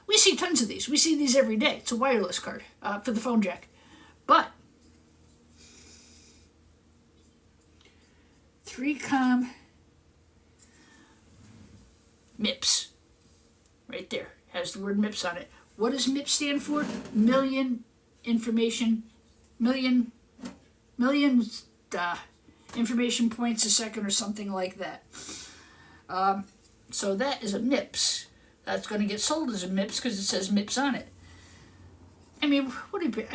We see tons of these. We see these every day. It's a wireless card for the phone jack. But 3Com MIPS. Right there. Has the word MIPS on it. What does MIPS stand for? Million information points a second or something like that. So that is a MIPS. That's going to get sold as a MIPS because it says MIPS on it. I mean, what do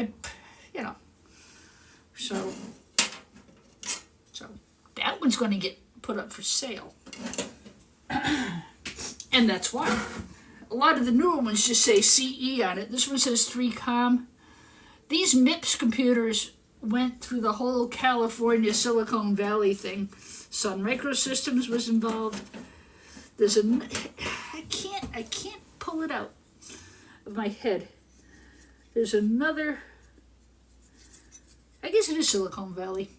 you know. So that one's going to get put up for sale. And that's why. A lot of the newer ones just say CE on it. This one says 3Com. These MIPS computers went through the whole California Silicon Valley thing. Sun Microsystems was involved. There's I can't pull it out of my head. There's another, I guess it is Silicon Valley.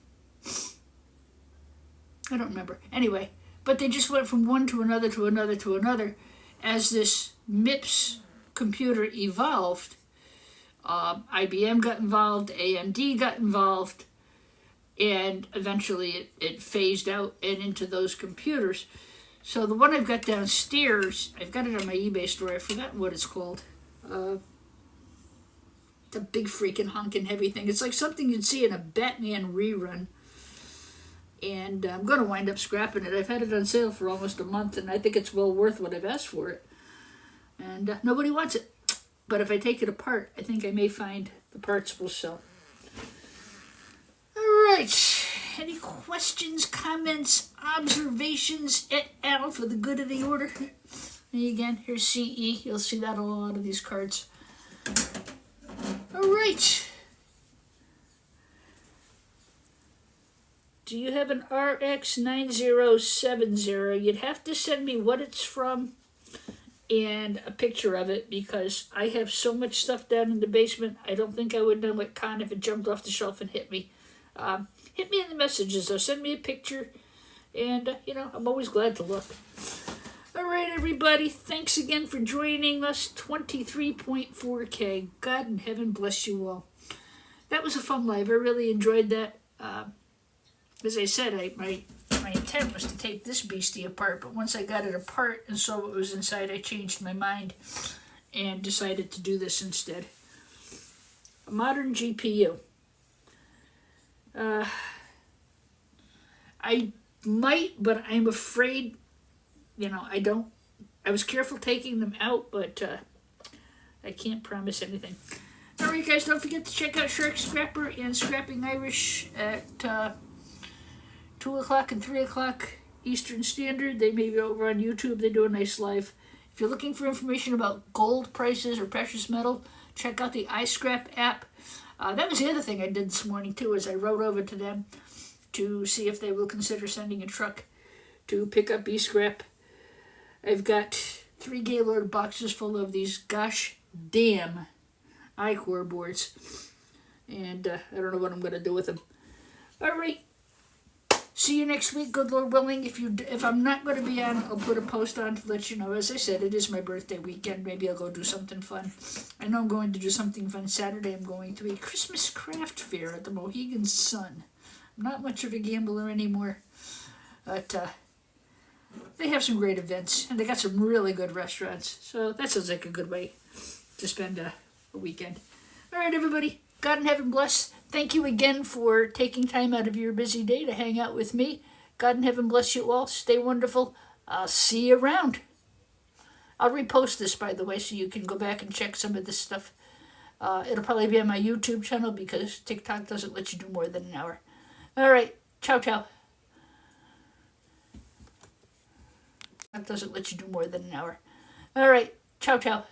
I don't remember. Anyway, but they just went from one to another to another to another as this MIPS computer evolved. IBM got involved, AMD got involved, and eventually it phased out and into those computers. So the one I've got downstairs, I've got it on my eBay store. I've forgotten what it's called. It's a big freaking honking heavy thing. It's like something you'd see in a Batman rerun. And I'm going to wind up scrapping it. I've had it on sale for almost a month, and I think it's well worth what I've asked for it. And nobody wants it. But if I take it apart, I think I may find the parts will sell. All right. Any questions, comments, observations, et al. For the good of the order? And again, here's CE. You'll see that on a lot of these cards. All right. Do you have an RX9070? You'd have to send me what it's from and a picture of it because I have so much stuff down in the basement. I don't think I would know what kind if it jumped off the shelf and hit me. Hit me in the messages, though. Send me a picture, and, I'm always glad to look. All right, everybody. Thanks again for joining us. 23.4K. God in heaven bless you all. That was a fun live. I really enjoyed that. As I said, my intent was to take this beastie apart, but once I got it apart and saw what was inside, I changed my mind and decided to do this instead. A modern GPU. I might, but I'm afraid, I was careful taking them out, but I can't promise anything. All right, guys, don't forget to check out Shark Scrapper and Scrapping Irish at 2 o'clock and 3 o'clock Eastern Standard. They may be over on YouTube. They do a nice live. If you're looking for information about gold prices or precious metal, check out the iScrap app. That was the other thing I did this morning, too, is I wrote over to them to see if they will consider sending a truck to pick up e-scrap. I've got 3 Gaylord boxes full of these gosh damn iCore boards. And I don't know what I'm going to do with them. All right. See you next week, good Lord willing. If I'm not going to be on, I'll put a post on to let you know. As I said, it is my birthday weekend. Maybe I'll go do something fun. I know I'm going to do something fun Saturday. I'm going to a Christmas craft fair at the Mohegan Sun. I'm not much of a gambler anymore, but they have some great events, and they got some really good restaurants. So that sounds like a good way to spend a weekend. All right, everybody. God in heaven bless. Thank you again for taking time out of your busy day to hang out with me. God in heaven bless you all. Stay wonderful. I'll see you around. I'll repost this, by the way, so you can go back and check some of this stuff. It'll probably be on my YouTube channel because TikTok doesn't let you do more than an hour. All right. Ciao, ciao. TikTok doesn't let you do more than an hour. All right. Ciao, ciao.